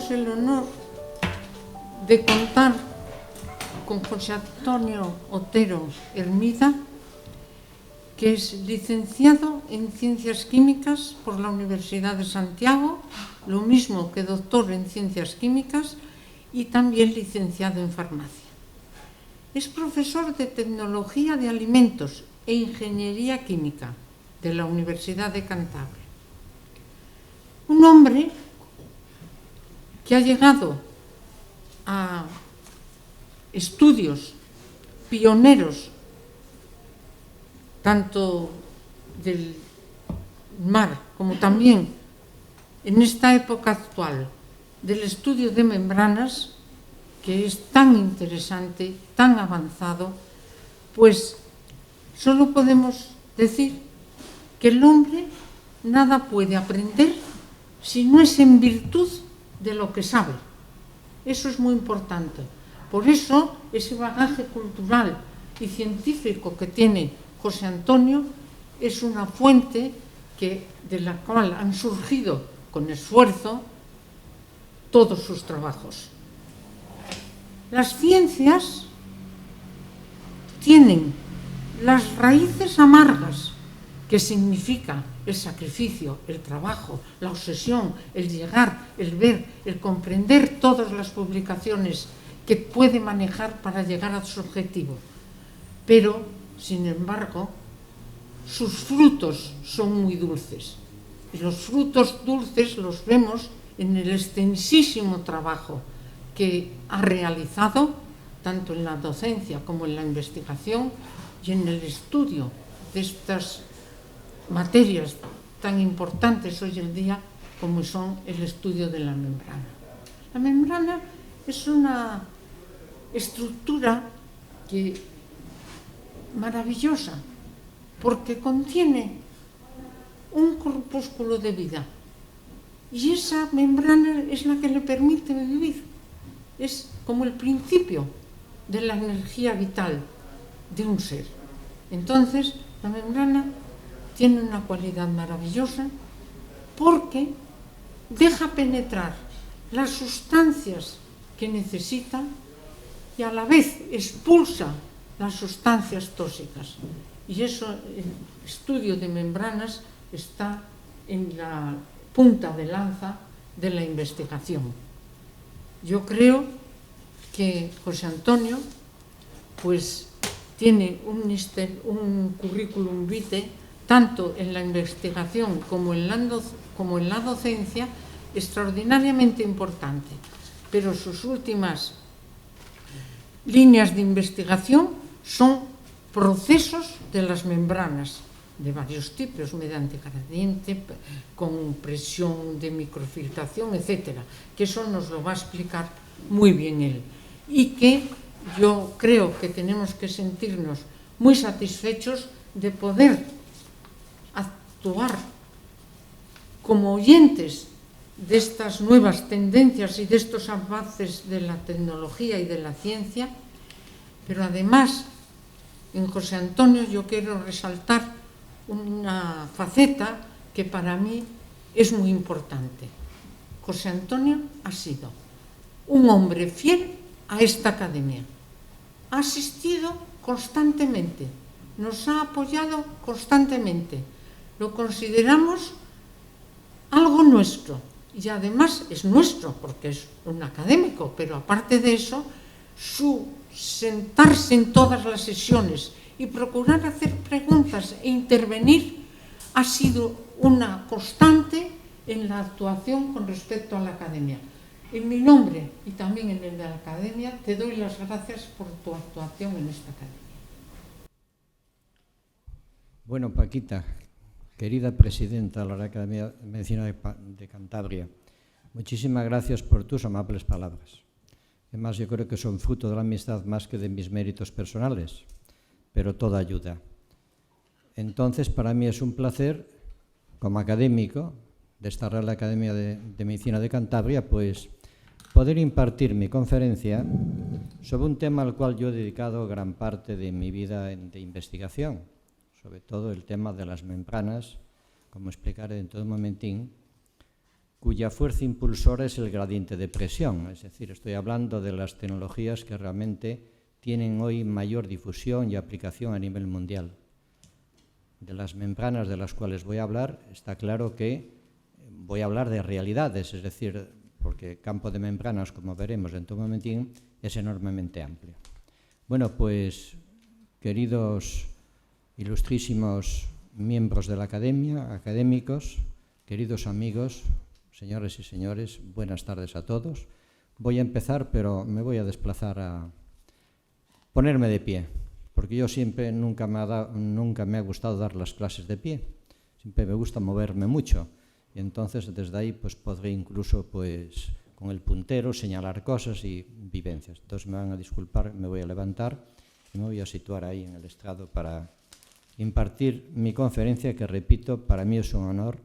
tenemos el honor de contar con José Antonio Otero Hermida, que es licenciado en Ciencias Químicas por la Universidad de Santiago, lo mismo que doctor en Ciencias Químicas y también licenciado en Farmacia. Es profesor de Tecnología de Alimentos e Ingeniería Química de la Universidad de Cantabria. Un hombre que ha llegado a estudios pioneros tanto del mar como también en esta época actual del estudio de membranas, que es tan interesante, tan avanzado, pues solo podemos decir que el hombre nada puede aprender si no es en virtud de lo que sabe. Eso es muy importante. Por eso ese bagaje cultural y científico que tiene José Antonio es una fuente de la cual han surgido con esfuerzo todos sus trabajos. Las ciencias tienen las raíces amargas, que significa el sacrificio, el trabajo, la obsesión, el llegar, el ver, el comprender todas las publicaciones que puede manejar para llegar a su objetivo. Pero, sin embargo, sus frutos son muy dulces. Y los frutos dulces los vemos en el extensísimo trabajo que ha realizado, tanto en la docencia como en la investigación y en el estudio de estas materias tan importantes hoy en día como son el estudio de la membrana. La membrana es una estructura maravillosa, porque contiene un corpúsculo de vida y esa membrana es la que le permite vivir. Es como el principio de la energía vital de un ser. Entonces, la membrana tiene una cualidad maravillosa porque deja penetrar las sustancias que necesita y a la vez expulsa las sustancias tóxicas. Y eso, el estudio de membranas está en la punta de lanza de la investigación. Yo creo que José Antonio pues tiene un currículum vitae tanto en la investigación como en la docencia extraordinariamente importante, pero sus últimas líneas de investigación son procesos de las membranas de varios tipos, mediante gradiente, con presión de microfiltración, etcétera, que eso nos lo va a explicar muy bien él. Y que yo creo que tenemos que sentirnos muy satisfechos de poder actuar como oyentes de estas nuevas tendencias y de estos avances de la tecnología y de la ciencia, pero además en José Antonio yo quiero resaltar una faceta que para mí es muy importante. José Antonio ha sido un hombre fiel a esta academia. Ha asistido constantemente, nos ha apoyado constantemente. Lo consideramos algo nuestro y además es nuestro porque es un académico, pero aparte de eso, su sentarse en todas las sesiones y procurar hacer preguntas e intervenir ha sido una constante en la actuación con respecto a la academia. En mi nombre y también en el de la academia te doy las gracias por tu actuación en esta academia. Bueno, Paquita, querida presidenta de la Academia de Medicina de Cantabria, muchísimas gracias por tus amables palabras. Además, yo creo que son fruto de la amistad más que de mis méritos personales, pero toda ayuda. Entonces, para mí es un placer, como académico de esta Real Academia de Medicina de Cantabria, pues poder impartir mi conferencia sobre un tema al cual yo he dedicado gran parte de mi vida de investigación, sobre todo el tema de las membranas, como explicaré dentro de un momentín, cuya fuerza impulsora es el gradiente de presión. Es decir, estoy hablando de las tecnologías que realmente tienen hoy mayor difusión y aplicación a nivel mundial. De las membranas de las cuales voy a hablar, está claro que voy a hablar de realidades, es decir, porque el campo de membranas, como veremos dentro de un momentín, es enormemente amplio. Bueno, pues, queridos ilustrísimos miembros de la academia, académicos, queridos amigos, señores y señores, buenas tardes a todos. Voy a empezar, pero me voy a desplazar a ponerme de pie, porque yo siempre nunca me ha gustado dar las clases de pie, siempre me gusta moverme mucho, y entonces desde ahí pues podré incluso pues con el puntero señalar cosas y vivencias. Entonces me van a disculpar, me voy a levantar y me voy a situar ahí en el estrado para impartir mi conferencia, que repito, para mí es un honor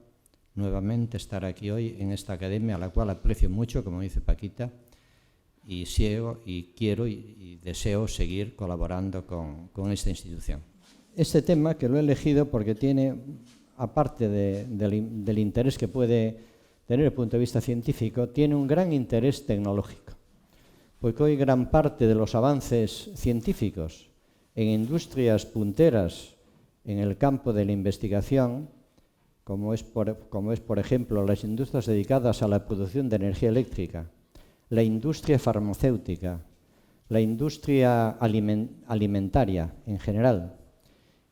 nuevamente estar aquí hoy en esta academia, a la cual aprecio mucho, como dice Paquita, y quiero y deseo seguir colaborando con esta institución. Este tema que lo he elegido porque tiene, aparte del interés que puede tener desde el punto de vista científico, tiene un gran interés tecnológico, porque hoy gran parte de los avances científicos en industrias punteras en el campo de la investigación, como es por ejemplo las industrias dedicadas a la producción de energía eléctrica, la industria farmacéutica, la industria alimentaria en general,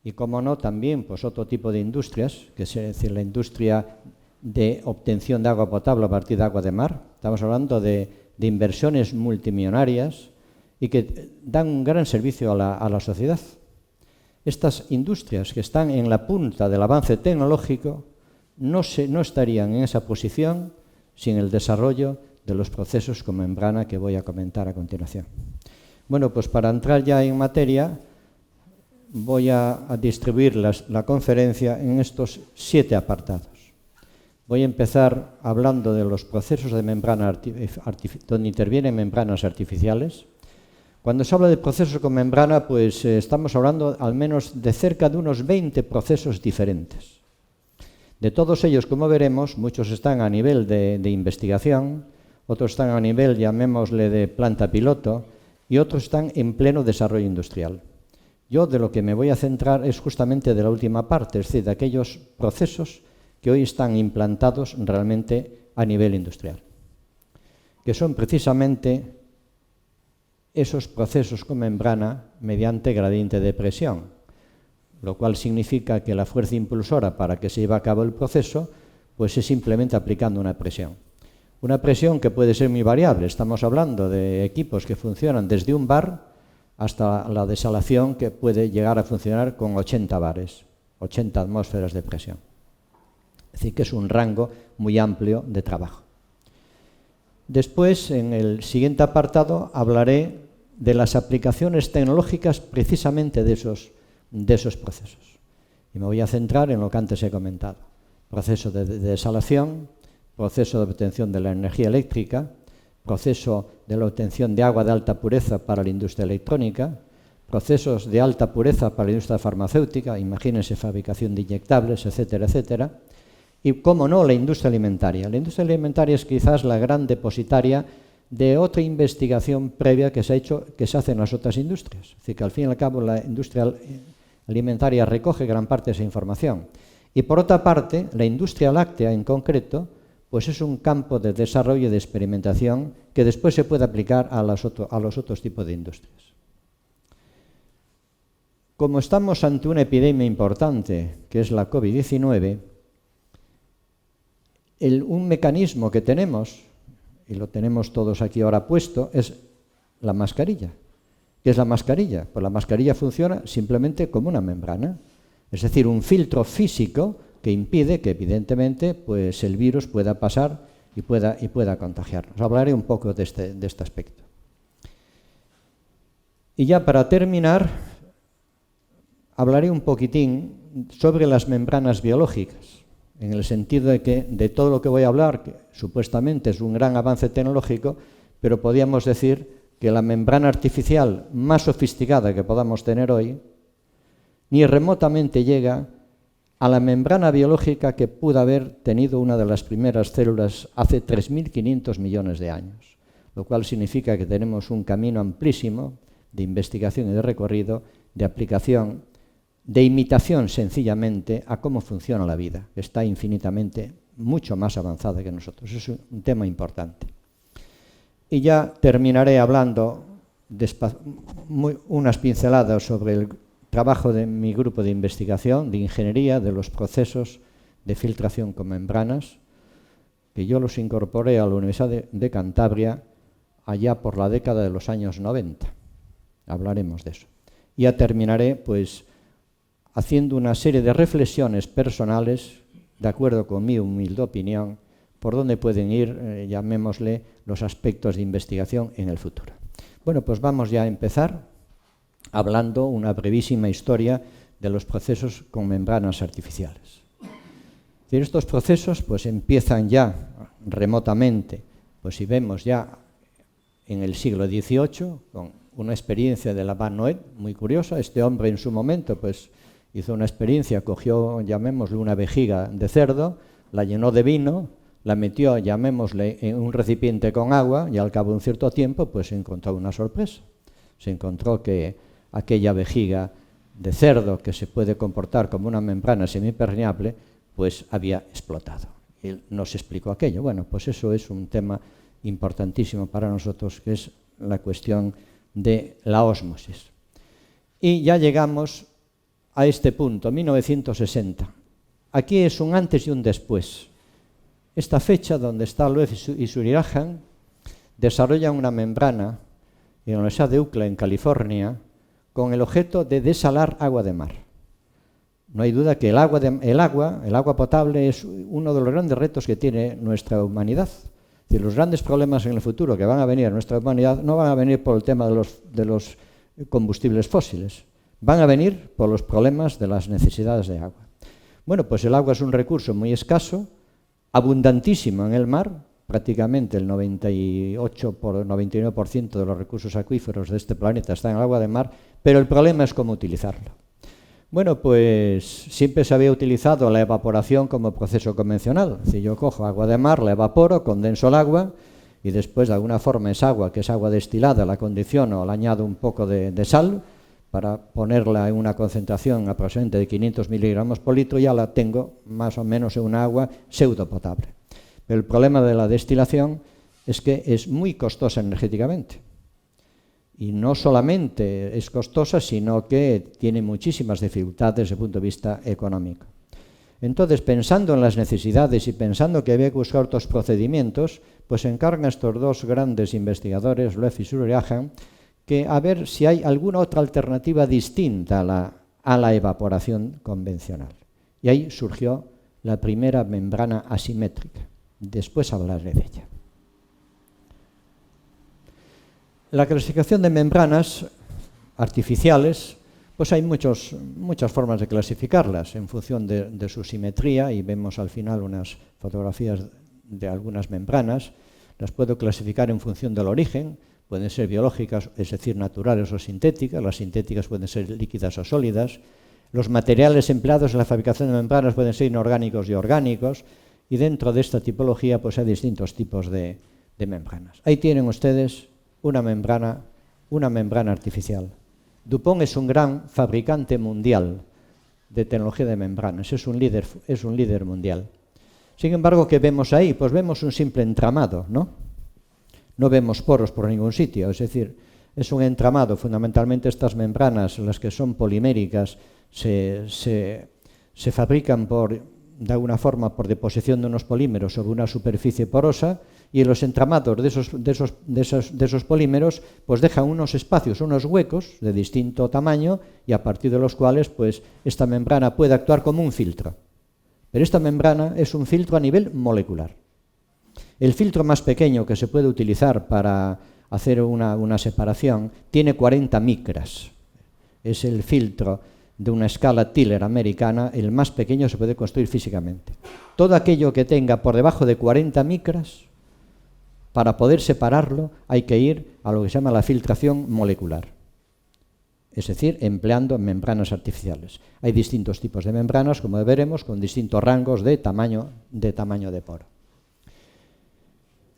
y como no también pues otro tipo de industrias, que es decir, la industria de obtención de agua potable a partir de agua de mar. Estamos hablando de inversiones multimillonarias y que dan un gran servicio a la sociedad. Estas industrias que están en la punta del avance tecnológico no estarían en esa posición sin el desarrollo de los procesos con membrana que voy a comentar a continuación. Bueno, pues para entrar ya en materia, voy a distribuir la conferencia en estos 7 apartados. Voy a empezar hablando de los procesos de membrana donde intervienen membranas artificiales. Cuando se habla de procesos con membrana, pues estamos hablando al menos de cerca de unos 20 procesos diferentes. De todos ellos, como veremos, muchos están a nivel de investigación, otros están a nivel, llamémosle, de planta piloto, y otros están en pleno desarrollo industrial. Yo de lo que me voy a centrar es justamente de la última parte, es decir, de aquellos procesos que hoy están implantados realmente a nivel industrial, que son precisamente esos procesos con membrana mediante gradiente de presión, lo cual significa que la fuerza impulsora para que se lleve a cabo el proceso pues es simplemente aplicando una presión. Una presión que puede ser muy variable. Estamos hablando de equipos que funcionan desde un bar hasta la desalación, que puede llegar a funcionar con 80 bares, 80 atmósferas de presión. Es decir, que es un rango muy amplio de trabajo. Después, en el siguiente apartado, hablaré de las aplicaciones tecnológicas precisamente de esos procesos. Y me voy a centrar en lo que antes he comentado. Proceso de desalación, proceso de obtención de la energía eléctrica, proceso de la obtención de agua de alta pureza para la industria electrónica, procesos de alta pureza para la industria farmacéutica, imagínense fabricación de inyectables, etcétera, etcétera. Y, cómo no, la industria alimentaria. La industria alimentaria es quizás la gran depositaria de otra investigación previa que se hace en las otras industrias. Es decir, que al fin y al cabo la industria alimentaria recoge gran parte de esa información. Y por otra parte, la industria láctea en concreto, pues es un campo de desarrollo y de experimentación que después se puede aplicar a los otros tipos de industrias. Como estamos ante una epidemia importante, que es la COVID-19, un mecanismo que tenemos, y lo tenemos todos aquí ahora puesto, es la mascarilla. ¿Qué es la mascarilla? Pues la mascarilla funciona simplemente como una membrana, es decir, un filtro físico que impide que, evidentemente, pues el virus pueda pasar y pueda contagiarnos. Hablaré un poco de este aspecto. Y ya para terminar, hablaré un poquitín sobre las membranas biológicas, en el sentido de que de todo lo que voy a hablar, que supuestamente es un gran avance tecnológico, pero podríamos decir que la membrana artificial más sofisticada que podamos tener hoy ni remotamente llega a la membrana biológica que pudo haber tenido una de las primeras células hace 3.500 millones de años, lo cual significa que tenemos un camino amplísimo de investigación y de recorrido, de aplicación, de imitación sencillamente a cómo funciona la vida, que está infinitamente mucho más avanzada que nosotros. Es un tema importante. Y ya terminaré hablando unas pinceladas sobre el trabajo de mi grupo de investigación, de ingeniería, de los procesos de filtración con membranas, que yo los incorporé a la Universidad de Cantabria allá por la década de los años 90. Hablaremos de eso. Ya terminaré, pues, haciendo una serie de reflexiones personales, de acuerdo con mi humilde opinión, por dónde pueden ir, llamémosle, los aspectos de investigación en el futuro. Bueno, pues vamos ya a empezar hablando una brevísima historia de los procesos con membranas artificiales. Estos procesos pues empiezan ya remotamente, pues si vemos ya en el siglo XVIII, con una experiencia de Lavanoet muy curiosa. Este hombre en su momento pues hizo una experiencia, cogió, llamémosle, una vejiga de cerdo, la llenó de vino, la metió, llamémosle, en un recipiente con agua y al cabo de un cierto tiempo pues se encontró una sorpresa. Se encontró que aquella vejiga de cerdo, que se puede comportar como una membrana semipermeable, pues había explotado. Y nos explicó aquello. Bueno, pues eso es un tema importantísimo para nosotros, que es la cuestión de la ósmosis. Y ya llegamos a este punto, 1960. Aquí es un antes y un después. Esta fecha, donde está Loeb y Suryahan, desarrollan una membrana en la Universidad de UCLA, en California, con el objeto de desalar agua de mar. No hay duda que el agua potable es uno de los grandes retos que tiene nuestra humanidad. Es decir, los grandes problemas en el futuro que van a venir a nuestra humanidad no van a venir por el tema de los combustibles fósiles, van a venir por los problemas de las necesidades de agua. Bueno, pues el agua es un recurso muy escaso, abundantísimo en el mar. Prácticamente el 98 por 99% de los recursos acuíferos de este planeta están en el agua de mar, pero el problema es cómo utilizarlo. Bueno, pues siempre se había utilizado la evaporación como proceso convencional. Es decir, yo cojo agua de mar, la evaporo, condenso el agua y después de alguna forma esa agua, que es agua destilada, la condiciono, le añado un poco de sal para ponerla en una concentración aproximadamente de 500 miligramos por litro y ya la tengo más o menos en una agua pseudopotable. Pero el problema de la destilación es que es muy costosa energéticamente. Y no solamente es costosa, sino que tiene muchísimas dificultades desde el punto de vista económico. Entonces, pensando en las necesidades y pensando que había que buscar otros procedimientos, pues se encargan estos dos grandes investigadores, Loeb y Suryahan, que a ver si hay alguna otra alternativa distinta a la evaporación convencional. Y ahí surgió la primera membrana asimétrica. Después hablaré de ella. La clasificación de membranas artificiales, pues hay muchas formas de clasificarlas en función de su simetría, y vemos al final unas fotografías de algunas membranas. Las puedo clasificar en función del origen, pueden ser biológicas, es decir, naturales o sintéticas. Las sintéticas pueden ser líquidas o sólidas. Los materiales empleados en la fabricación de membranas pueden ser inorgánicos y orgánicos, y dentro de esta tipología pues hay distintos tipos de membranas. Ahí tienen ustedes una membrana artificial. DuPont es un gran fabricante mundial de tecnología de membranas, es un líder mundial. Sin embargo, ¿qué vemos ahí? Pues vemos un simple entramado, ¿no? No vemos poros por ningún sitio, es decir, es un entramado. Fundamentalmente estas membranas, las que son poliméricas, se fabrican de alguna forma por deposición de unos polímeros sobre una superficie porosa, y en los entramados de esos polímeros pues dejan unos espacios, unos huecos de distinto tamaño, y a partir de los cuales pues esta membrana puede actuar como un filtro. Pero esta membrana es un filtro a nivel molecular. El filtro más pequeño que se puede utilizar para hacer una separación tiene 40 micras. Es el filtro de una escala Tiller americana, el más pequeño se puede construir físicamente. Todo aquello que tenga por debajo de 40 micras, para poder separarlo hay que ir a lo que se llama la filtración molecular. es decir, empleando membranas artificiales. Hay distintos tipos de membranas, como veremos, con distintos rangos de tamaño de poro.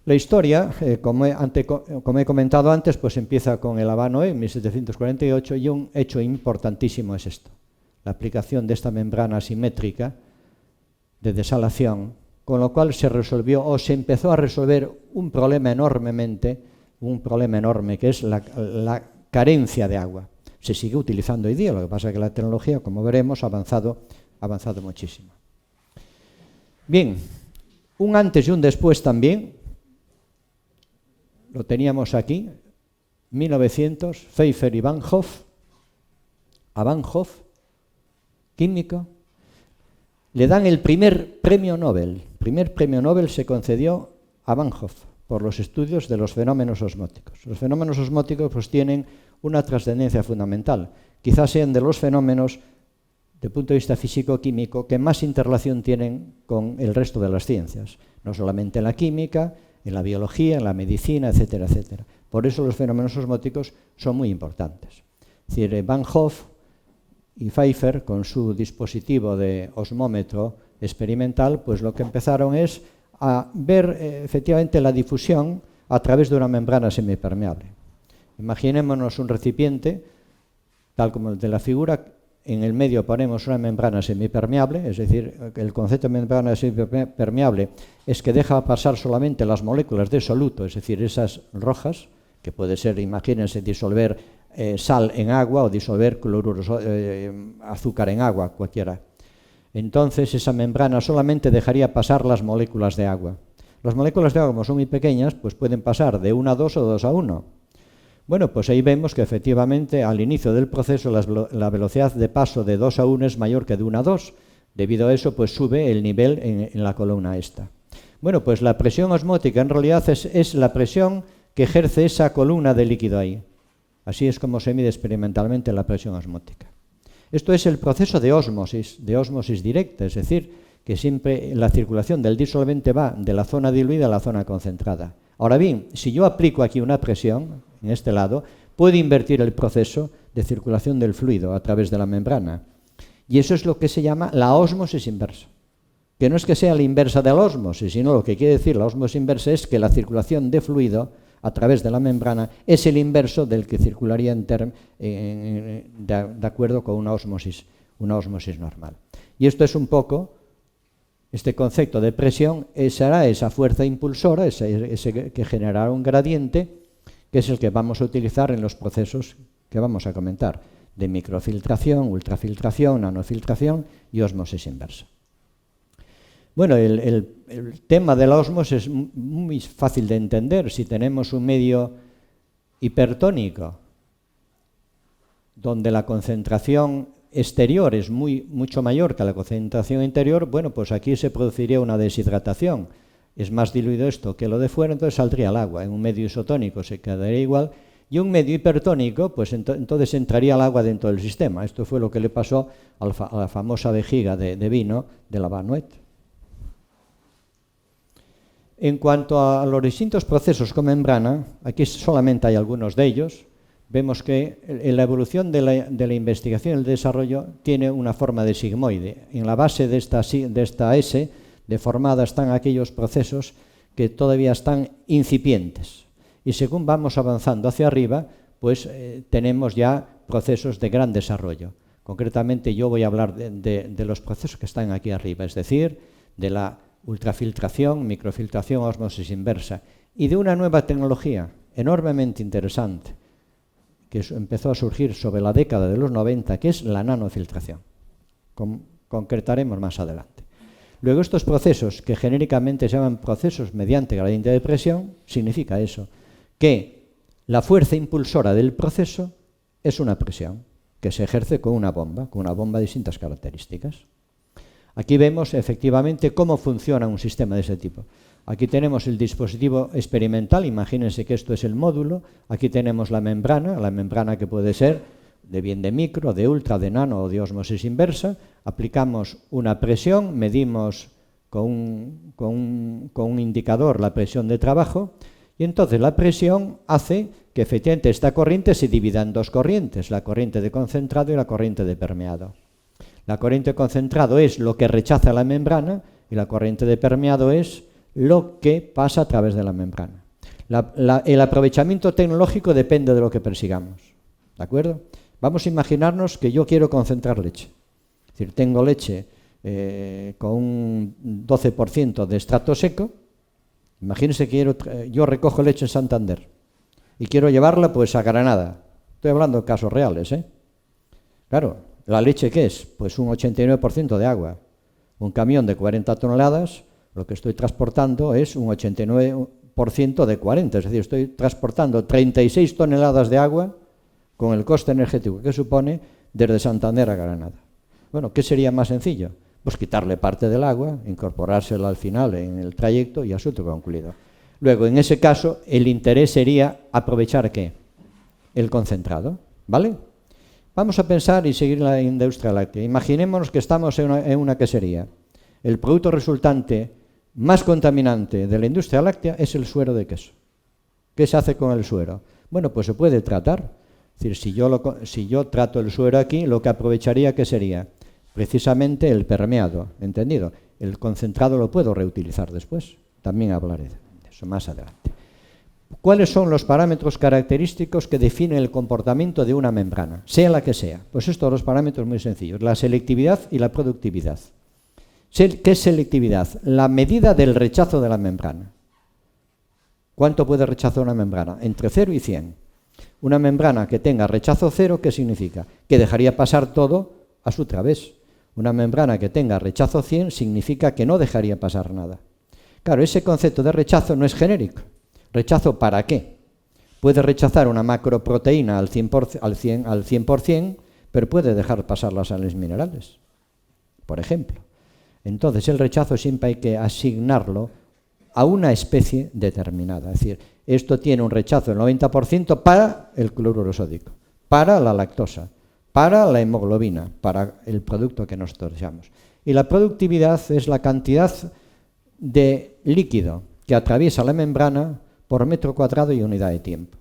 La historia, como he comentado antes, pues empieza con el Habano en 1748 y un hecho importantísimo es esto, la aplicación de esta membrana asimétrica de desalación, con lo cual se resolvió o se empezó a resolver un problema enorme que es la carencia de agua. Se sigue utilizando hoy día, lo que pasa es que la tecnología, como veremos, ha avanzado muchísimo. Bien, un antes y un después también, lo teníamos aquí, 1900, Pfeiffer y Van Hoff, químico, le dan el primer premio Nobel. El primer premio Nobel se concedió a Van Hoff por los estudios de los fenómenos osmóticos. Los fenómenos osmóticos pues tienen una trascendencia fundamental. Quizás sean de los fenómenos, de punto de vista físico-químico, que más interrelación tienen con el resto de las ciencias. No solamente en la química, en la biología, en la medicina, etcétera, etcétera. Por eso los fenómenos osmóticos son muy importantes. Es decir, Van Hoff y Pfeiffer, con su dispositivo de osmómetro experimental, pues lo que empezaron es a ver efectivamente la difusión a través de una membrana semipermeable. Imaginémonos un recipiente, tal como el de la figura, en el medio ponemos una membrana semipermeable, es decir, el concepto de membrana semipermeable es que deja pasar solamente las moléculas de soluto, es decir, esas rojas, que puede ser, imagínense, disolver sal en agua o disolver azúcar en agua, cualquiera. Entonces esa membrana solamente dejaría pasar las moléculas de agua. Las moléculas de agua, como son muy pequeñas, pues pueden pasar de 1 a 2 o 2 a 1. Bueno, pues ahí vemos que efectivamente al inicio del proceso la velocidad de paso de 2 a 1 es mayor que de 1 a 2. Debido a eso, pues sube el nivel en la columna esta. Bueno, pues la presión osmótica en realidad es la presión que ejerce esa columna de líquido ahí. Así es como se mide experimentalmente la presión osmótica. Esto es el proceso de ósmosis directa, es decir, que siempre la circulación del disolvente va de la zona diluida a la zona concentrada. Ahora bien, si yo aplico aquí una presión, en este lado, puedo invertir el proceso de circulación del fluido a través de la membrana. Y eso es lo que se llama la ósmosis inversa. Que no es que sea la inversa de la ósmosis, sino lo que quiere decir la ósmosis inversa es que la circulación de fluido a través de la membrana es el inverso del que circularía de acuerdo con una ósmosis normal. Y esto es un poco, este concepto de presión será esa fuerza impulsora, ese que generará un gradiente, que es el que vamos a utilizar en los procesos que vamos a comentar, de microfiltración, ultrafiltración, nanofiltración y ósmosis inversa. Bueno, el tema de la ósmosis es muy fácil de entender. Si tenemos un medio hipertónico, donde la concentración exterior es mucho mayor que la concentración interior, bueno, pues aquí se produciría una deshidratación. Es más diluido esto que lo de fuera, entonces saldría el agua. En un medio isotónico se quedaría igual. Y un medio hipertónico, pues entonces entraría el agua dentro del sistema. Esto fue lo que le pasó a la famosa vejiga de vino de la Vanoet. En cuanto a los distintos procesos con membrana, aquí solamente hay algunos de ellos. Vemos que la evolución de la investigación y el desarrollo tiene una forma de sigmoide. En la base de esta S deformada están aquellos procesos que todavía están incipientes. Y según vamos avanzando hacia arriba, pues tenemos ya procesos de gran desarrollo. Concretamente yo voy a hablar de los procesos que están aquí arriba, es decir, de la ultrafiltración, microfiltración, ósmosis inversa, y de una nueva tecnología enormemente interesante que empezó a surgir sobre la década de los 90, que es la nanofiltración. Concretaremos más adelante. Luego, estos procesos, que genéricamente se llaman procesos mediante gradiente de presión, significa eso, que la fuerza impulsora del proceso es una presión que se ejerce con una bomba de distintas características. Aquí vemos efectivamente cómo funciona un sistema de ese tipo. Aquí tenemos el dispositivo experimental, imagínense que esto es el módulo, aquí tenemos la membrana que puede ser de micro, de ultra, de nano o de ósmosis inversa, aplicamos una presión, medimos con un indicador la presión de trabajo Y entonces la presión hace que efectivamente esta corriente se divida en dos corrientes, la corriente de concentrado y la corriente de permeado. La corriente de concentrado es lo que rechaza la membrana y la corriente de permeado es lo que pasa a través de la membrana. El aprovechamiento tecnológico depende de lo que persigamos, ¿de acuerdo? Vamos a imaginarnos que yo quiero concentrar leche. Es decir, tengo leche con un 12% de extracto seco. Imagínense que yo recojo leche en Santander y quiero llevarla pues a Granada. Estoy hablando de casos reales, ¿eh? Claro, ¿la leche qué es? Pues un 89% de agua. Un camión de 40 toneladas, lo que estoy transportando es un 89% de 40. Es decir, estoy transportando 36 toneladas de agua con el coste energético que supone desde Santander a Granada. Bueno, ¿qué sería más sencillo? Pues quitarle parte del agua, incorporársela al final en el trayecto y asunto concluido. Luego, en ese caso, el interés sería aprovechar ¿qué? El concentrado, ¿vale? Vamos a pensar y seguir en la industria láctea. Imaginémonos que estamos en una quesería. El producto resultante más contaminante de la industria láctea es el suero de queso. ¿Qué se hace con el suero? Bueno, pues se puede tratar. Es decir, si yo trato el suero aquí, lo que aprovecharía, ¿qué sería? Precisamente el permeado, ¿entendido? El concentrado lo puedo reutilizar después. También hablaré de eso más adelante. ¿Cuáles son los parámetros característicos que definen el comportamiento de una membrana, sea la que sea? Pues estos dos parámetros muy sencillos, la selectividad y la productividad. ¿Qué es selectividad? La medida del rechazo de la membrana. ¿Cuánto puede rechazar una membrana? Entre 0 y 100. Una membrana que tenga rechazo 0, ¿qué significa? Que dejaría pasar todo a su través. Una membrana que tenga rechazo 100 significa que no dejaría pasar nada. Claro, ese concepto de rechazo no es genérico. ¿Rechazo para qué? Puede rechazar una macroproteína al 100%, pero puede dejar pasar las sales minerales, por ejemplo. Entonces, el rechazo siempre hay que asignarlo a una especie determinada. Es decir, esto tiene un rechazo del 90% para el cloruro sódico, para la lactosa, para la hemoglobina, para el producto que nosotros llamamos. Y la productividad es la cantidad de líquido que atraviesa la membrana por metro cuadrado y unidad de tiempo.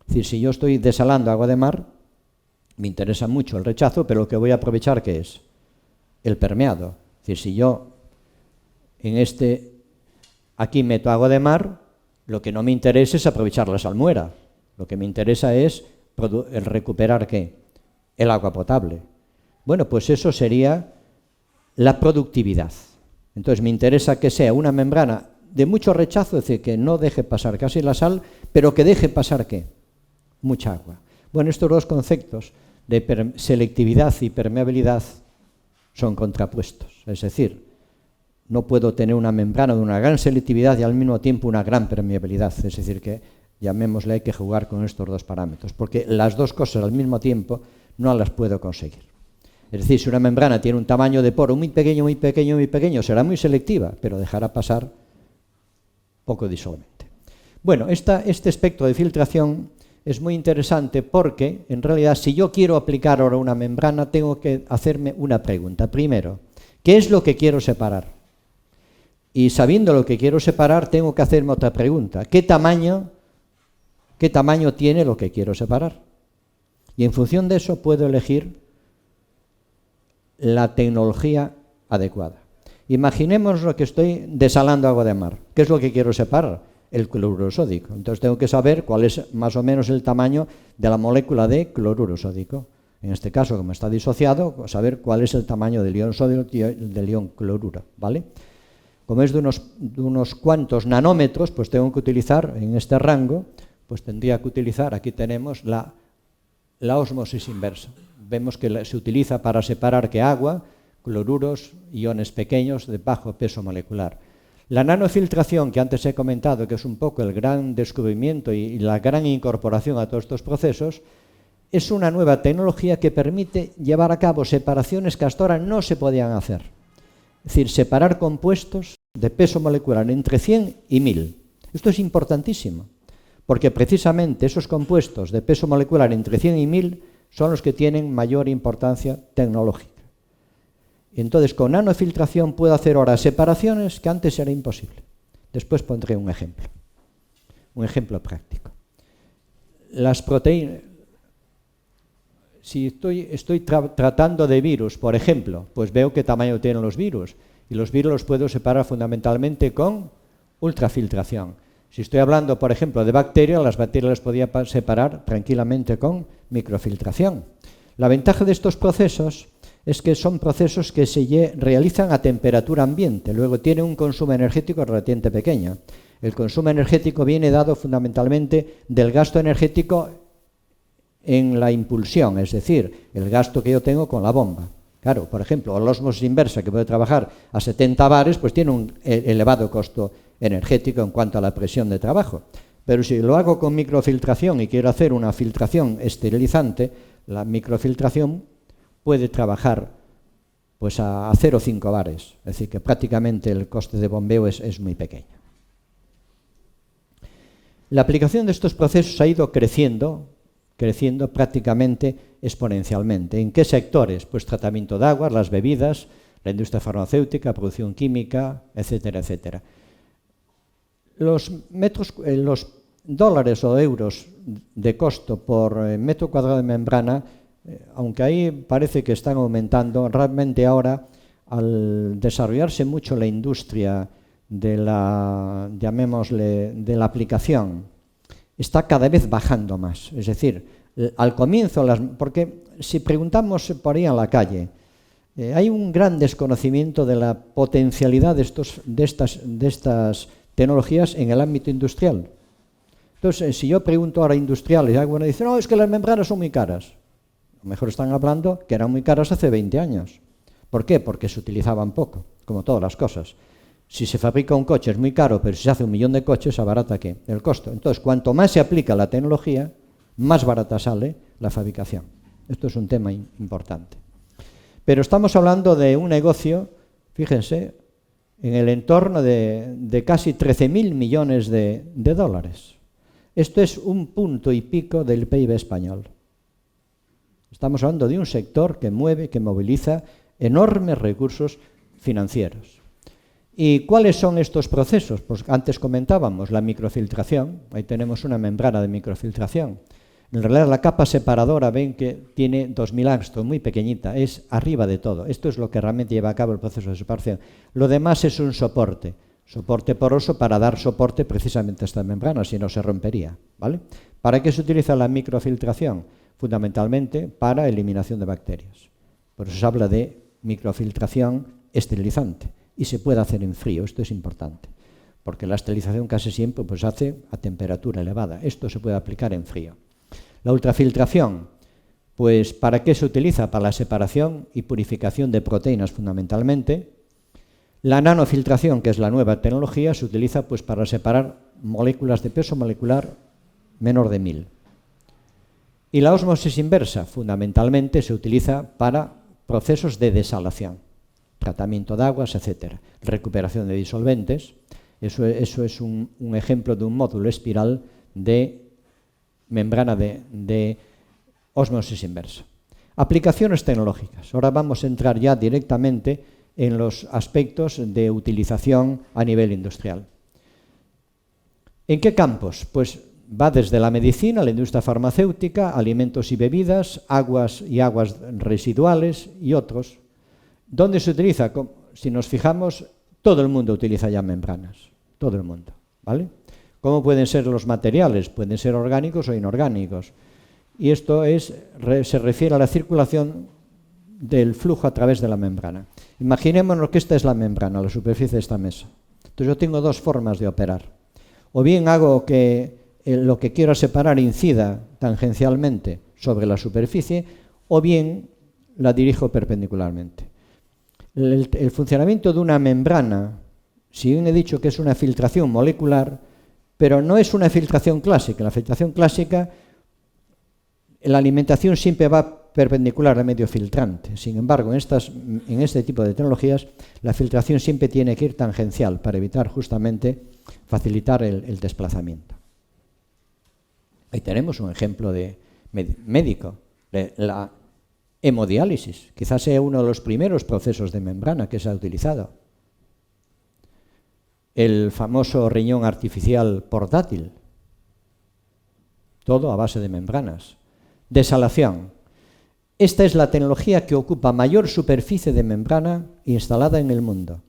Es decir, si yo estoy desalando agua de mar, me interesa mucho el rechazo, pero lo que voy a aprovechar, ¿qué es? El permeado. Es decir, si yo aquí meto agua de mar, lo que no me interesa es aprovechar la salmuera. Lo que me interesa es el recuperar, ¿qué? El agua potable. Bueno, pues eso sería la productividad. Entonces me interesa que sea una membrana de mucho rechazo, es decir, que no deje pasar casi la sal, pero que deje pasar ¿qué? Mucha agua. Bueno, estos dos conceptos de selectividad y permeabilidad son contrapuestos. Es decir, no puedo tener una membrana de una gran selectividad y al mismo tiempo una gran permeabilidad. Es decir, que llamémosle, hay que jugar con estos dos parámetros, porque las dos cosas al mismo tiempo no las puedo conseguir. Es decir, si una membrana tiene un tamaño de poro muy pequeño, muy pequeño, muy pequeño, será muy selectiva, pero dejará pasar poco disolvente. Bueno, este espectro de filtración es muy interesante porque, en realidad, si yo quiero aplicar ahora una membrana, tengo que hacerme una pregunta. Primero, ¿qué es lo que quiero separar? Y sabiendo lo que quiero separar, tengo que hacerme otra pregunta. ¿Qué tamaño tiene lo que quiero separar? Y en función de eso puedo elegir la tecnología adecuada. Imaginemos lo que estoy desalando agua de mar. ¿Qué es lo que quiero separar? El cloruro sódico. Entonces tengo que saber cuál es más o menos el tamaño de la molécula de cloruro sódico. En este caso, como está disociado, saber cuál es el tamaño del ion sodio y del ion cloruro, ¿vale? Como es de unos cuantos nanómetros, pues tengo que utilizar en este rango, pues tendría que utilizar, aquí tenemos la ósmosis inversa. Vemos que se utiliza para separar que agua, cloruros, iones pequeños de bajo peso molecular. La nanofiltración, que antes he comentado, que es un poco el gran descubrimiento y la gran incorporación a todos estos procesos, es una nueva tecnología que permite llevar a cabo separaciones que hasta ahora no se podían hacer. Es decir, separar compuestos de peso molecular entre 100 y 1000. Esto es importantísimo, porque precisamente esos compuestos de peso molecular entre 100 y 1000 son los que tienen mayor importancia tecnológica. Entonces, con nanofiltración puedo hacer ahora separaciones que antes era imposible. Después pondré un ejemplo. un ejemplo práctico. Las proteínas, si estoy tratando de virus, por ejemplo, pues veo qué tamaño tienen los virus, y los virus los puedo separar fundamentalmente con ultrafiltración. Si estoy hablando, por ejemplo, de bacterias, las bacterias las podía separar tranquilamente con microfiltración. La ventaja de estos procesos es que son procesos que se realizan a temperatura ambiente, luego tienen un consumo energético relativamente pequeño. El consumo energético viene dado fundamentalmente del gasto energético en la impulsión, es decir, el gasto que yo tengo con la bomba. Claro, por ejemplo, la ósmosis inversa, que puede trabajar a 70 bares, pues tiene un elevado costo energético en cuanto a la presión de trabajo. Pero si lo hago con microfiltración y quiero hacer una filtración esterilizante, la microfiltración puede trabajar pues a 0,5 bares, es decir, que prácticamente el coste de bombeo es muy pequeño. La aplicación de estos procesos ha ido creciendo prácticamente exponencialmente. ¿En qué sectores? Pues tratamiento de aguas, las bebidas, la industria farmacéutica, producción química, etcétera, etcétera. Los dólares o euros de costo por metro cuadrado de membrana, aunque ahí parece que están aumentando, realmente ahora, al desarrollarse mucho la industria de la aplicación, está cada vez bajando más. Es decir, al comienzo, porque si preguntamos por ahí en la calle, hay un gran desconocimiento de la potencialidad de estas tecnologías en el ámbito industrial. Entonces, si yo pregunto ahora a industriales, algunos dicen, no, es que las membranas son muy caras. A lo mejor están hablando que eran muy caras hace 20 años. ¿Por qué? Porque se utilizaban poco, como todas las cosas. Si se fabrica un coche es muy caro, pero si se hace 1 millón de coches, abarata ¿qué? El costo. Entonces, cuanto más se aplica la tecnología, más barata sale la fabricación. Esto es un tema importante. Pero estamos hablando de un negocio, fíjense, en el entorno de casi 13.000 millones de dólares. Esto es 1 punto y pico del PIB español. Estamos hablando de un sector que mueve, que moviliza enormes recursos financieros. ¿Y cuáles son estos procesos? Pues antes comentábamos la microfiltración. Ahí tenemos una membrana de microfiltración. En realidad la capa separadora, ven que tiene 2000 angstroms, muy pequeñita, es arriba de todo. Esto es lo que realmente lleva a cabo el proceso de separación. Lo demás es un soporte poroso para dar soporte precisamente a esta membrana, si no se rompería, ¿vale? ¿Para qué se utiliza la microfiltración? Fundamentalmente para eliminación de bacterias. Por eso se habla de microfiltración esterilizante y se puede hacer en frío, esto es importante, porque la esterilización casi siempre pues, se hace a temperatura elevada. Esto se puede aplicar en frío. La ultrafiltración, pues ¿para qué se utiliza? Para la separación y purificación de proteínas fundamentalmente. La nanofiltración, que es la nueva tecnología, se utiliza pues, para separar moléculas de peso molecular menor de 1000. Y la ósmosis inversa, fundamentalmente, se utiliza para procesos de desalación, tratamiento de aguas, etc. Recuperación de disolventes. Eso es un ejemplo de un módulo espiral de membrana de ósmosis inversa. Aplicaciones tecnológicas. Ahora vamos a entrar ya directamente en los aspectos de utilización a nivel industrial. ¿En qué campos? Pues va desde la medicina, la industria farmacéutica, alimentos y bebidas, aguas y aguas residuales y otros. ¿Dónde se utiliza? Si nos fijamos, todo el mundo utiliza ya membranas, todo el mundo, ¿vale? ¿Cómo pueden ser los materiales? Pueden ser orgánicos o inorgánicos. Y esto se refiere a la circulación del flujo a través de la membrana. Imaginémonos que esta es la membrana, la superficie de esta mesa. Entonces yo tengo dos formas de operar. O bien hago que lo que quiero separar incida tangencialmente sobre la superficie, o bien la dirijo perpendicularmente. El funcionamiento de una membrana, si bien he dicho que es una filtración molecular, pero no es una filtración clásica. En la filtración clásica, la alimentación siempre va perpendicular al medio filtrante. Sin embargo, en este tipo de tecnologías, la filtración siempre tiene que ir tangencial para evitar justamente facilitar el desplazamiento. Ahí tenemos un ejemplo de médico, de la hemodiálisis. Quizás sea uno de los primeros procesos de membrana que se ha utilizado. El famoso riñón artificial portátil, todo a base de membranas. Desalación. Esta es la tecnología que ocupa mayor superficie de membrana instalada en el mundo.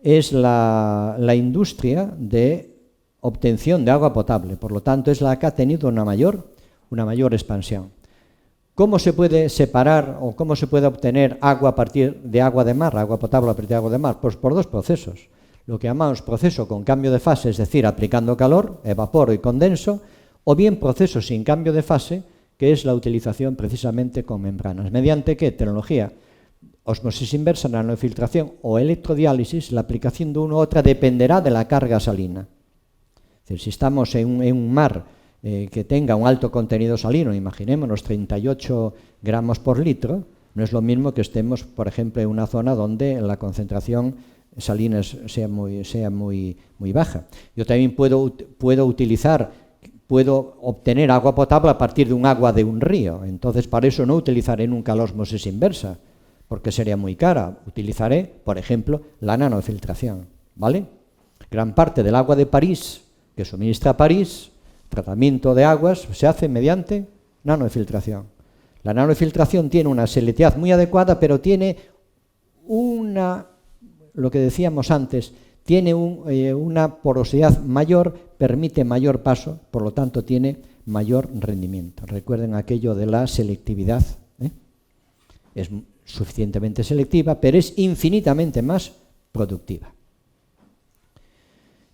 Es la industria de obtención de agua potable, por lo tanto es la que ha tenido una mayor expansión. ¿Cómo se puede separar o cómo se puede obtener agua a partir de agua de mar, agua potable a partir de agua de mar? Pues por dos procesos. Lo que llamamos proceso con cambio de fase, es decir, aplicando calor, evaporo y condenso, o bien proceso sin cambio de fase, que es la utilización precisamente con membranas. ¿Mediante qué tecnología? Osmosis inversa, nanofiltración o electrodiálisis. La aplicación de una u otra dependerá de la carga salina. Es decir, si estamos en un mar que tenga un alto contenido salino, imaginémonos 38 gramos por litro, no es lo mismo que estemos, por ejemplo, en una zona donde la concentración salina sea muy baja. Yo también puedo obtener agua potable a partir de un agua de un río. Entonces, para eso no utilizaré nunca la ósmosis inversa, porque sería muy cara. Utilizaré, por ejemplo, la nanofiltración, ¿vale? Gran parte del agua de París, que suministra París, tratamiento de aguas, se hace mediante nanofiltración. La nanofiltración tiene una selectividad muy adecuada, pero tiene lo que decíamos antes, tiene una porosidad mayor, permite mayor paso, por lo tanto tiene mayor rendimiento. Recuerden aquello de la selectividad, ¿eh? Es suficientemente selectiva, pero es infinitamente más productiva.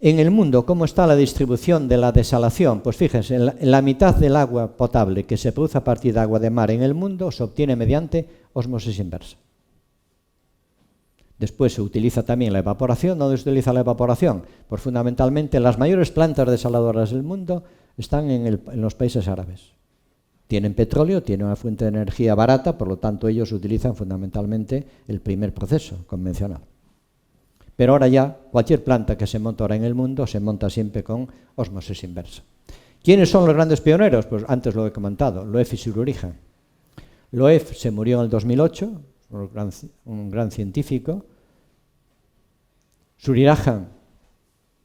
En el mundo, ¿cómo está la distribución de la desalación? Pues fíjense, la mitad del agua potable que se produce a partir de agua de mar en el mundo se obtiene mediante ósmosis inversa. Después se utiliza también la evaporación. ¿Dónde se utiliza la evaporación? Pues fundamentalmente las mayores plantas desaladoras del mundo están en los países árabes. Tienen petróleo, tienen una fuente de energía barata, por lo tanto ellos utilizan fundamentalmente el primer proceso convencional. Pero ahora ya cualquier planta que se monta ahora en el mundo se monta siempre con ósmosis inversa. ¿Quiénes son los grandes pioneros? Pues antes lo he comentado, Loef y Sururigen. Loef se murió en el 2008, un gran científico. Sururigen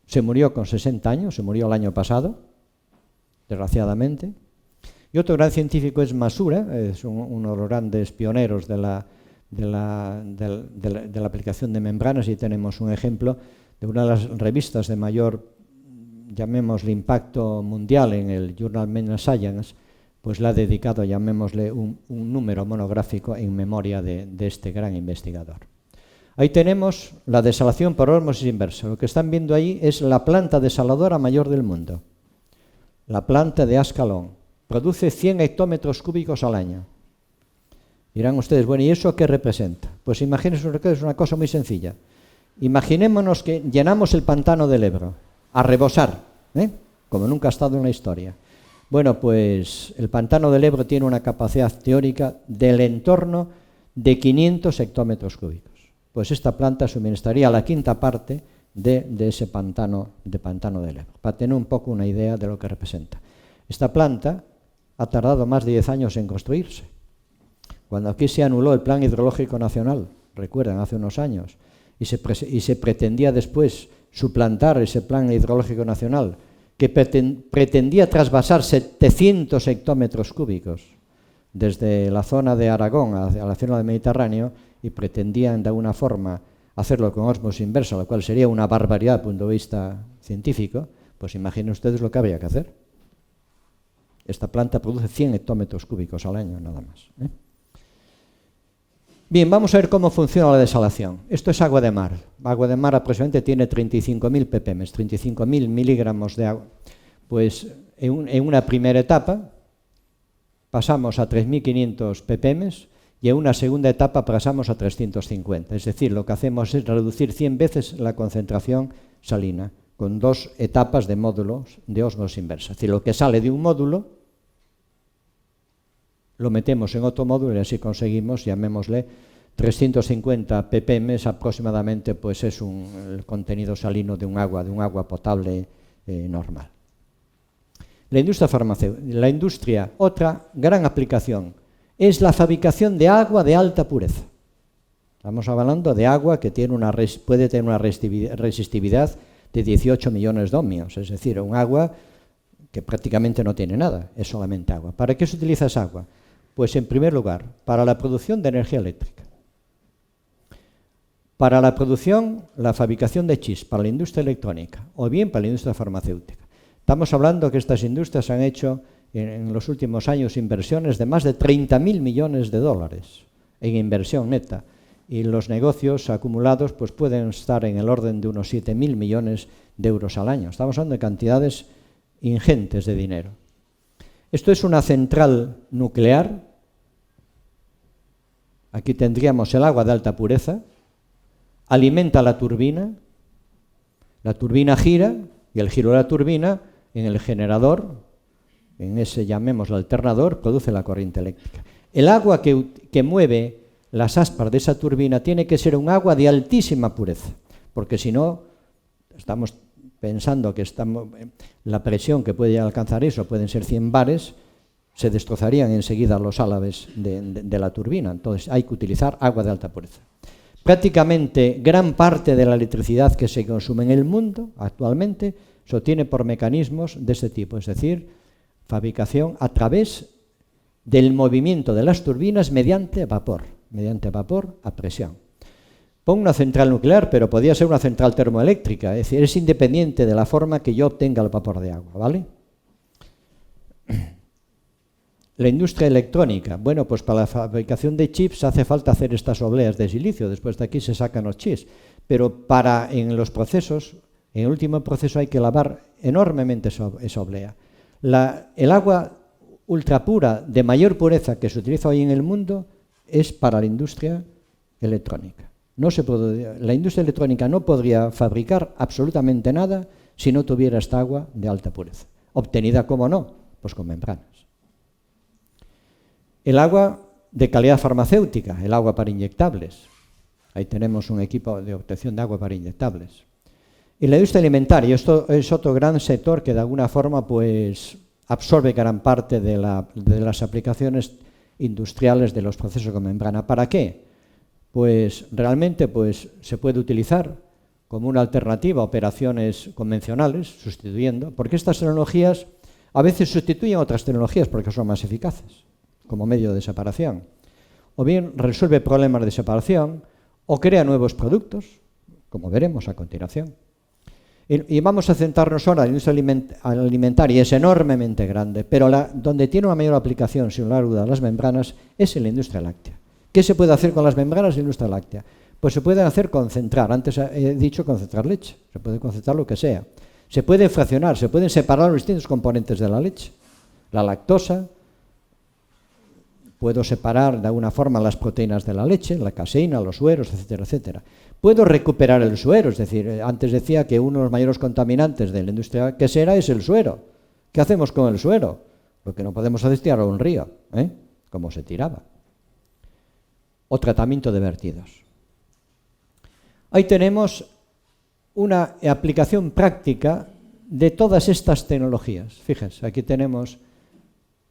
se murió con 60 años, se murió el año pasado, desgraciadamente. Y otro gran científico es Masura, es uno de los grandes pioneros de la aplicación de membranas, y tenemos un ejemplo de una de las revistas de mayor, llamémosle, impacto mundial en el Journal of Science, pues le ha dedicado, llamémosle, un número monográfico en memoria de este gran investigador. Ahí tenemos la desalación por ósmosis inversa. Lo que están viendo ahí es la planta desaladora mayor del mundo, la planta de Ascalón. Produce 100 hectómetros cúbicos al año. Dirán ustedes, bueno, ¿y eso qué representa? Pues imagínense que es una cosa muy sencilla. Imaginémonos que llenamos el pantano del Ebro, a rebosar, como nunca ha estado en la historia. Bueno, pues el pantano del Ebro tiene una capacidad teórica del entorno de 500 hectómetros cúbicos. Pues esta planta suministraría la quinta parte de ese pantano del Ebro, para tener un poco una idea de lo que representa. Esta planta ha tardado más de 10 años en construirse. Cuando aquí se anuló el Plan Hidrológico Nacional, recuerdan, hace unos años, y se pretendía después suplantar ese Plan Hidrológico Nacional, que pretendía trasvasar 700 hectómetros cúbicos desde la zona de Aragón hacia la zona del Mediterráneo, y pretendían de alguna forma hacerlo con ósmosis inversa, lo cual sería una barbaridad desde el punto de vista científico. Pues imaginen ustedes lo que habría que hacer. Esta planta produce 100 hectómetros cúbicos al año, nada más. Bien, vamos a ver cómo funciona la desalación. Esto es agua de mar. Agua de mar aproximadamente tiene 35.000 ppm, 35.000 miligramos de agua. Pues en una primera etapa pasamos a 3.500 ppm y en una segunda etapa pasamos a 350. Es decir, lo que hacemos es reducir 100 veces la concentración salina, con dos etapas de módulos de ósmosis inversa. Es decir, lo que sale de un módulo lo metemos en otro módulo y así conseguimos, llamémosle, 350 ppm aproximadamente, pues es el contenido salino de un agua potable normal. La industria farmacéutica, otra gran aplicación, es la fabricación de agua de alta pureza. Estamos hablando de agua que puede tener una resistividad de 18 millones de ohmios, es decir, un agua que prácticamente no tiene nada, es solamente agua. ¿Para qué se utiliza esa agua? Pues en primer lugar, para la producción de energía eléctrica, para la producción, la fabricación de chips, para la industria electrónica o bien para la industria farmacéutica. Estamos hablando que estas industrias han hecho en los últimos años inversiones de más de 30.000 millones de dólares en inversión neta, y los negocios acumulados pues pueden estar en el orden de unos 7.000 millones de euros al año. Estamos hablando de cantidades ingentes de dinero. Esto es una central nuclear. Aquí tendríamos el agua de alta pureza, alimenta la turbina gira y el giro de la turbina en el generador, en ese llamémoslo alternador, produce la corriente eléctrica. El agua que mueve las aspas de esa turbina tiene que ser un agua de altísima pureza, porque si no, estamos pensando que la presión que puede alcanzar eso pueden ser 100 bares, se destrozarían enseguida los álabes de la turbina. Entonces hay que utilizar agua de alta pureza. Prácticamente gran parte de la electricidad que se consume en el mundo actualmente se obtiene por mecanismos de este tipo, es decir, fabricación a través del movimiento de las turbinas mediante vapor a presión. Pongo una central nuclear, pero podría ser una central termoeléctrica, es decir, es independiente de la forma que yo obtenga el vapor de agua, ¿vale? La industria electrónica, bueno, pues para la fabricación de chips hace falta hacer estas obleas de silicio, después de aquí se sacan los chips, pero en los procesos, en el último proceso hay que lavar enormemente esa oblea. El agua ultrapura de mayor pureza que se utiliza hoy en el mundo es para la industria electrónica. La industria electrónica no podría fabricar absolutamente nada si no tuviera esta agua de alta pureza. Obtenida, ¿cómo no? Pues con membranas. El agua de calidad farmacéutica, el agua para inyectables. Ahí tenemos un equipo de obtención de agua para inyectables. Y la industria alimentaria, esto es otro gran sector que de alguna forma pues absorbe gran parte de las aplicaciones industriales de los procesos con membrana. ¿Para qué? Pues realmente pues, se puede utilizar como una alternativa a operaciones convencionales, sustituyendo, porque estas tecnologías a veces sustituyen otras tecnologías porque son más eficaces como medio de separación. O bien resuelve problemas de separación o crea nuevos productos, como veremos a continuación. Y vamos a centrarnos ahora en la industria alimentaria, es enormemente grande, pero donde tiene una mayor aplicación, sin lugar a dudas, las membranas, es en la industria láctea. ¿Qué se puede hacer con las membranas de la industria láctea? Pues se puede hacer concentrar, antes he dicho concentrar leche, se puede concentrar lo que sea. Se puede fraccionar, se pueden separar los distintos componentes de la leche. La lactosa, puedo separar de alguna forma las proteínas de la leche, la caseína, los sueros, etcétera, etcétera. Puedo recuperar el suero, es decir, antes decía que uno de los mayores contaminantes de la industria quesera es el suero. ¿Qué hacemos con el suero? Lo que no podemos hacer es tirarlo a un río, como se tiraba. O tratamiento de vertidos. Ahí tenemos una aplicación práctica de todas estas tecnologías. Fíjense, aquí tenemos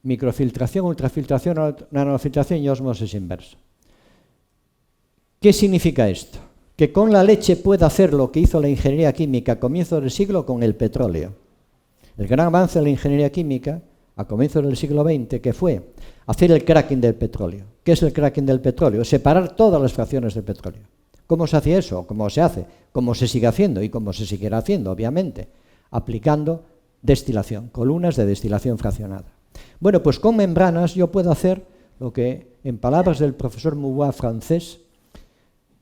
microfiltración, ultrafiltración, nanofiltración y ósmosis inversa. ¿Qué significa esto? Que con la leche puede hacer lo que hizo la ingeniería química a comienzos del siglo con el petróleo. El gran avance de la ingeniería química a comienzos del siglo XX, que fue hacer el cracking del petróleo. ¿Qué es el cracking del petróleo? Separar todas las fracciones del petróleo. ¿Cómo se hacía eso? ¿Cómo se hace? ¿Cómo se sigue haciendo? Y cómo se seguirá haciendo, obviamente, aplicando destilación, columnas de destilación fraccionada. Bueno, pues con membranas yo puedo hacer lo que, en palabras del profesor Mouat francés,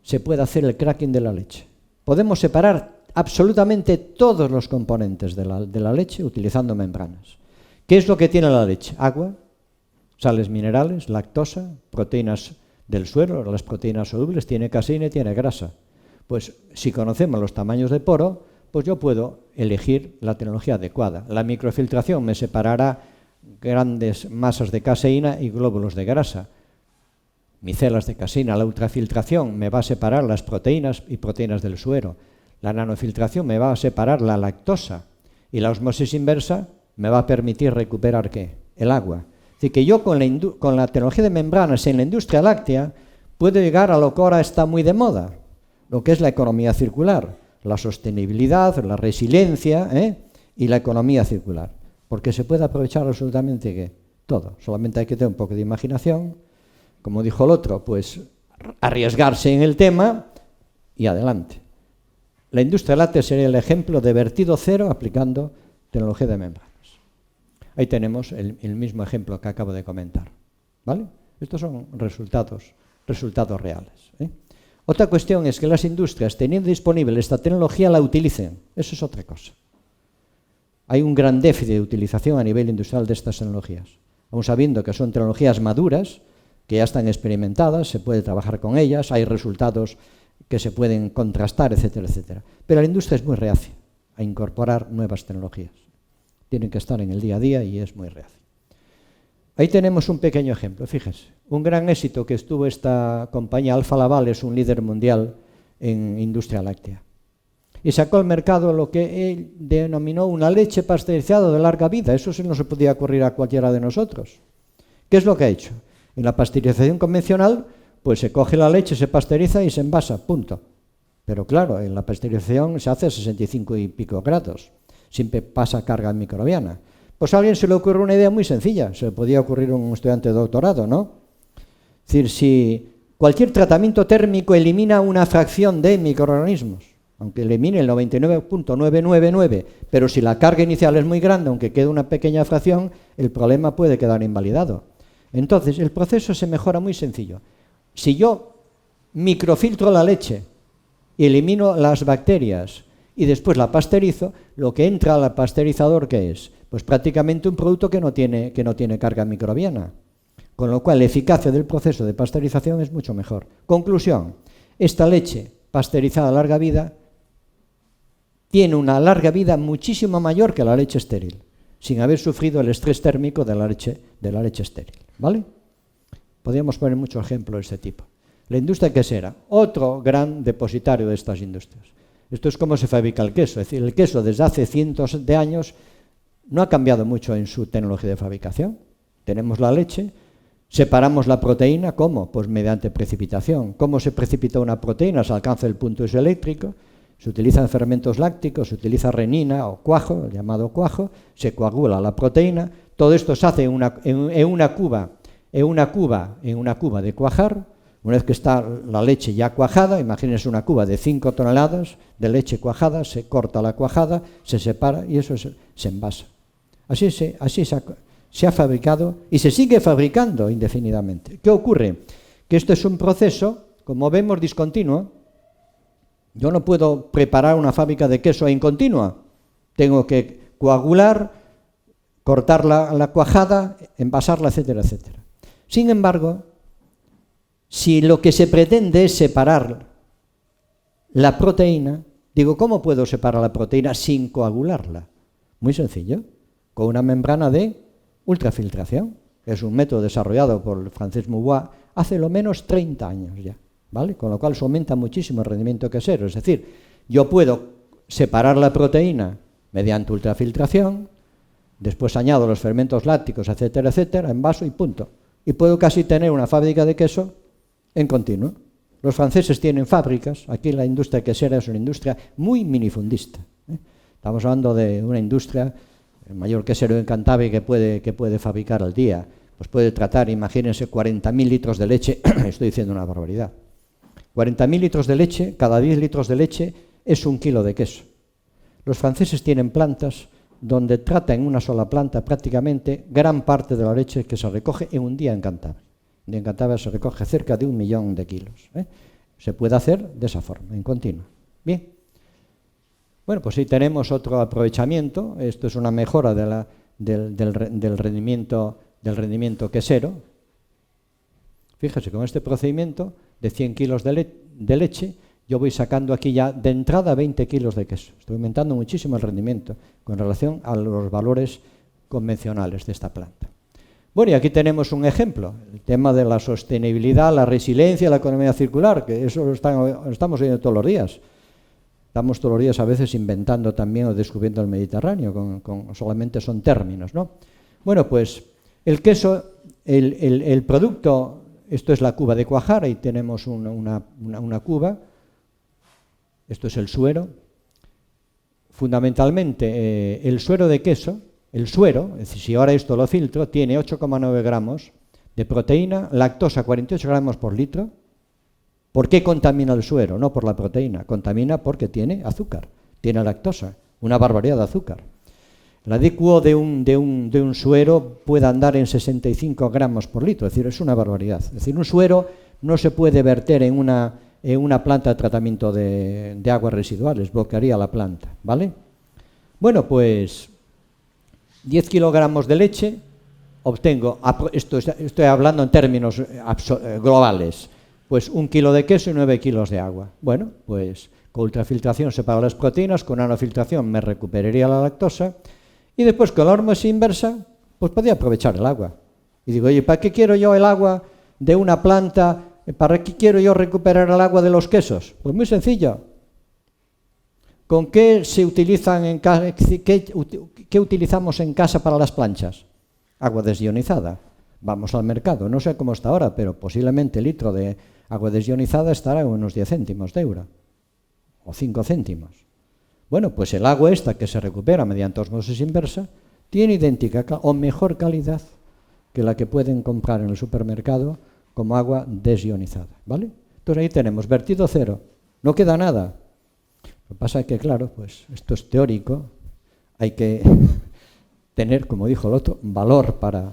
se puede hacer el cracking de la leche. Podemos separar absolutamente todos los componentes de la leche utilizando membranas. ¿Qué es lo que tiene la leche? Agua, sales minerales, lactosa, proteínas del suero, las proteínas solubles, tiene caseína y tiene grasa. Pues si conocemos los tamaños de poro, pues yo puedo elegir la tecnología adecuada. La microfiltración me separará grandes masas de caseína y glóbulos de grasa. Micelas de caseína. La ultrafiltración me va a separar las proteínas y proteínas del suero. La nanofiltración me va a separar la lactosa. Y la ósmosis inversa me va a permitir recuperar ¿qué? El agua. Así que yo con la tecnología de membranas en la industria láctea puedo llegar a lo que ahora está muy de moda, lo que es la economía circular, la sostenibilidad, la resiliencia y la economía circular. porque se puede aprovechar absolutamente ¿qué? Todo. Solamente hay que tener un poco de imaginación, como dijo el otro, pues arriesgarse en el tema y adelante. La industria láctea sería el ejemplo de vertido cero aplicando tecnología de membranas. Ahí tenemos el mismo ejemplo que acabo de comentar, ¿vale? Estos son resultados reales, ¿eh? Otra cuestión es que las industrias, teniendo disponible esta tecnología, la utilicen. Eso es otra cosa. Hay un gran déficit de utilización a nivel industrial de estas tecnologías. Aun sabiendo que son tecnologías maduras, que ya están experimentadas, se puede trabajar con ellas, hay resultados que se pueden contrastar, etcétera, etcétera. Pero la industria es muy reacia a incorporar nuevas tecnologías. Tienen que estar en el día a día y es muy reacia. Ahí tenemos un pequeño ejemplo, fíjense. Un gran éxito que estuvo esta compañía, Alfa Laval, es un líder mundial en industria láctea. Y sacó al mercado lo que él denominó una leche pasteurizada de larga vida. Eso sí no se podía ocurrir a cualquiera de nosotros. ¿Qué es lo que ha hecho? En la pasteurización convencional, pues se coge la leche, se pasteuriza y se envasa, punto. Pero claro, en la pasteurización se hace a 65 y pico grados. Siempre pasa carga microbiana. Pues a alguien se le ocurre una idea muy sencilla. Se le podía ocurrir a un estudiante de doctorado, ¿no? Es decir, si cualquier tratamiento térmico elimina una fracción de microorganismos, aunque elimine el 99.999, pero si la carga inicial es muy grande, aunque quede una pequeña fracción, el problema puede quedar invalidado. Entonces, el proceso se mejora muy sencillo. Si yo microfiltro la leche y elimino las bacterias y después la pasteurizo, lo que entra al pasteurizador, ¿qué es? Pues prácticamente un producto que no tiene carga microbiana. Con lo cual, la eficacia del proceso de pasteurización es mucho mejor. Conclusión, esta leche pasteurizada a larga vida tiene una larga vida muchísimo mayor que la leche estéril, sin haber sufrido el estrés térmico de la leche estéril, ¿vale? Podríamos poner muchos ejemplos de este tipo. La industria quesera, otro gran depositario de estas industrias. Esto es cómo se fabrica el queso. Es decir, el queso desde hace cientos de años no ha cambiado mucho en su tecnología de fabricación. Tenemos la leche, separamos la proteína, ¿cómo? Pues mediante precipitación. ¿Cómo se precipita una proteína? Se alcanza el punto isoeléctrico, se utilizan fermentos lácticos, se utiliza renina o cuajo, el llamado cuajo, se coagula la proteína. Todo esto se hace en una cuba de cuajar. Una vez que está la leche ya cuajada, imagínense una cuba de 5 toneladas de leche cuajada, se corta la cuajada, se separa y eso se envasa. Así se ha fabricado y se sigue fabricando indefinidamente. ¿Qué ocurre? Que esto es un proceso, como vemos, discontinuo. Yo no puedo preparar una fábrica de queso en continua. Tengo que coagular, cortar la cuajada, envasarla, etcétera, etcétera. Sin embargo, si lo que se pretende es separar la proteína, digo, ¿cómo puedo separar la proteína sin coagularla? Muy sencillo, con una membrana de ultrafiltración, que es un método desarrollado por Francis Moubois hace lo menos 30 años ya, ¿vale? Con lo cual se aumenta muchísimo el rendimiento quesero. Es decir, yo puedo separar la proteína mediante ultrafiltración, después añado los fermentos lácticos, etcétera, etcétera, envaso y punto. Y puedo casi tener una fábrica de queso en continuo. Los franceses tienen fábricas, aquí la industria quesera es una industria muy minifundista, ¿eh? Estamos hablando de una industria, el mayor quesero en Cantabria que puede fabricar al día, pues puede tratar, imagínense, 40.000 litros de leche, estoy diciendo una barbaridad, 40.000 litros de leche, cada 10 litros de leche es 1 kilo de queso. Los franceses tienen plantas donde trata en una sola planta prácticamente gran parte de la leche que se recoge en un día en Cantabria. En Cantabria se recoge cerca de 1 millón de kilos, ¿eh? Se puede hacer de esa forma, en continuo. Bien. Bueno, pues sí tenemos otro aprovechamiento. Esto es una mejora del rendimiento quesero. Fíjese, con este procedimiento de 100 kilos de leche, yo voy sacando aquí ya de entrada 20 kilos de queso. Estoy aumentando muchísimo el rendimiento con relación a los valores convencionales de esta planta. Bueno, y aquí tenemos un ejemplo, el tema de la sostenibilidad, la resiliencia, la economía circular, que eso lo estamos oyendo todos los días. Estamos todos los días a veces inventando también o descubriendo el Mediterráneo, solamente son términos, ¿no? Bueno, pues el queso, el producto, esto es la cuba de cuajar, ahí tenemos una cuba, esto es el suero. Fundamentalmente, el suero de queso el suero, es decir, si ahora esto lo filtro, tiene 8,9 gramos de proteína, lactosa 48 gramos por litro. ¿Por qué contamina el suero? No por la proteína, contamina porque tiene azúcar, tiene lactosa, una barbaridad de azúcar. La DQO de un suero puede andar en 65 gramos por litro, es decir, es una barbaridad. Es decir, un suero no se puede verter en una planta de tratamiento de aguas residuales, bloquearía la planta, ¿vale? Bueno, pues 10 kilogramos de leche, obtengo, estoy hablando en términos globales, pues 1 kilo de queso y 9 kilos de agua. Bueno, pues con ultrafiltración separo las proteínas, con nanofiltración me recuperaría la lactosa, y después con la osmosis inversa, pues podía aprovechar el agua. Y digo, oye, ¿para qué quiero yo el agua de una planta? ¿Para qué quiero yo recuperar el agua de los quesos? Pues muy sencillo. ¿Con qué se utilizan en casa? ¿Qué utilizamos en casa para las planchas? Agua desionizada. Vamos al mercado, no sé cómo está ahora, pero posiblemente el litro de agua desionizada estará en unos 10 céntimos de euro, o 5 céntimos. Bueno, pues el agua esta que se recupera mediante osmosis inversa tiene idéntica o mejor calidad que la que pueden comprar en el supermercado como agua desionizada, ¿vale? Entonces ahí tenemos vertido cero, no queda nada. Lo que pasa es que, claro, pues esto es teórico, hay que tener, como dijo el otro, valor para